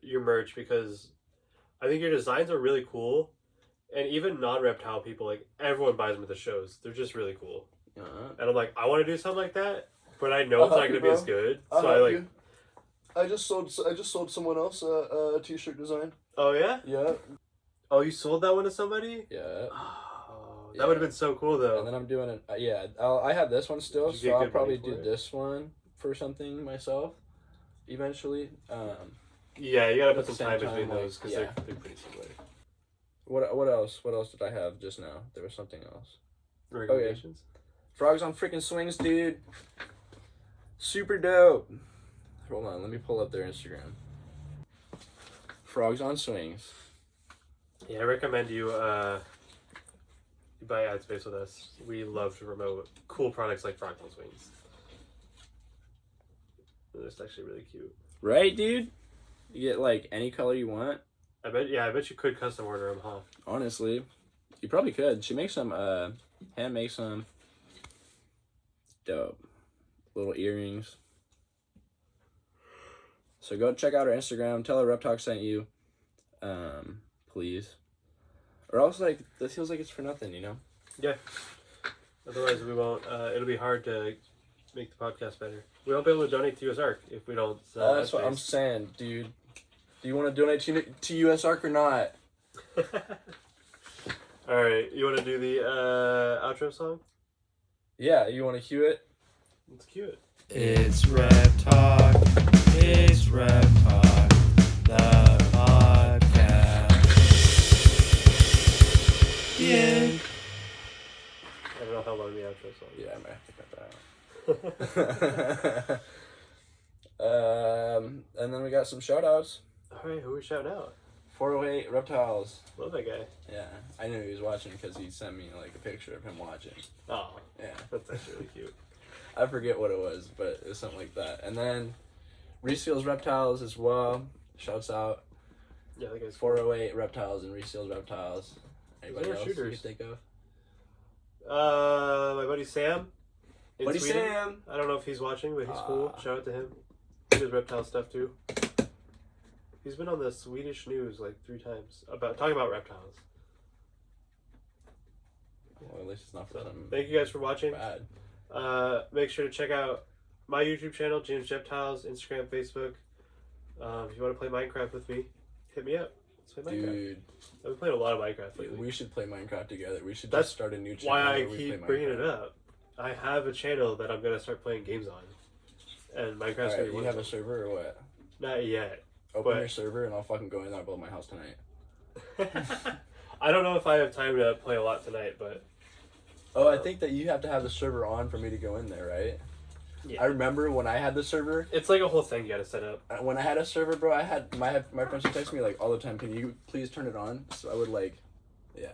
your merch because I think your designs are really cool. And even non-reptile people, everyone buys them at the shows. They're just really cool. And I'm like, I want to do something like that, but I know it's not going to be as good. So I just sold someone else a t-shirt design. Oh yeah? Yeah. Oh, you sold that one to somebody? Yeah. Oh, that would have been so cool though. And then I'm doing it. Yeah, I have this one still, Did you so get I'll probably good money do for it? this one for something myself, eventually. Yeah, you gotta At put the some same time between time, those because yeah. they're pretty similar. What else? What else did I have just now? There was something else. Recommendations? Frogs on freaking swings, dude. Super dope. Hold on, let me pull up their Instagram. Frogs on swings. Yeah, I recommend you buy ad space with us. We love to promote cool products like Frogs on Swings. They're just actually really cute. Right, dude? You get any color you want. I bet you could custom order them, huh? Honestly, you probably could. She makes some, hand makes some. Dope. Little earrings. So go check out her Instagram. Tell her RepTalk sent you. Please. Or else, this feels like it's for nothing, you know? Yeah. Otherwise, we won't. It'll be hard to make the podcast better. We won't be able to donate to US Arc if we don't sell That's what I'm space. saying, dude. Do you want to donate to US Arc or not? Alright, you want to do the outro song? Yeah, you want to cue it? Let's cue it. It's RepTalk. It's RepTalk. The podcast. The end. I don't know how long the outro song is. Yeah, I might have to cut that out. And then we got some shout outs. Alright, who we shouting out? 408 Reptiles. Love that guy. Yeah, I knew he was watching because he sent me like a picture of him watching. Oh, Yeah, that's actually really cute. I forget what it was, but it was something like that. And then Reseals Reptiles as well. Shouts out. Yeah, that guy's 408 Reptiles and Reseals Reptiles. Anybody Those are else you shooters. can think of? My buddy Sam. in Buddy Sweden. Sam. I don't know if he's watching, but he's cool. Shout out to him. He does reptile stuff too. He's been on the Swedish news like 3 times talking about reptiles. Well, at least it's not for something Thank you guys for watching. bad. Make sure to check out my YouTube channel, JamesJeptiles, Instagram, Facebook. If you want to play Minecraft with me, hit me up. Let's play Minecraft. Dude, I've been playing a lot of Minecraft lately. we should play Minecraft together. We should That's just start a new channel. Why I where we keep play bringing Minecraft. it up. I have a channel that I'm going to start playing games on. And Minecraft's going to Alright, be you one have of a them. server or what? Not yet. Open But- your server and I'll fucking go in there and build my house tonight. I don't know if I have time to play a lot tonight, but Oh, I think that you have to have the server on for me to go in there, right? yeah. I remember when I had the server. It's like a whole thing you got to set up. When I had a server, bro, I had my friends would text me like all the time. Can you please turn it on? So I would like, yeah.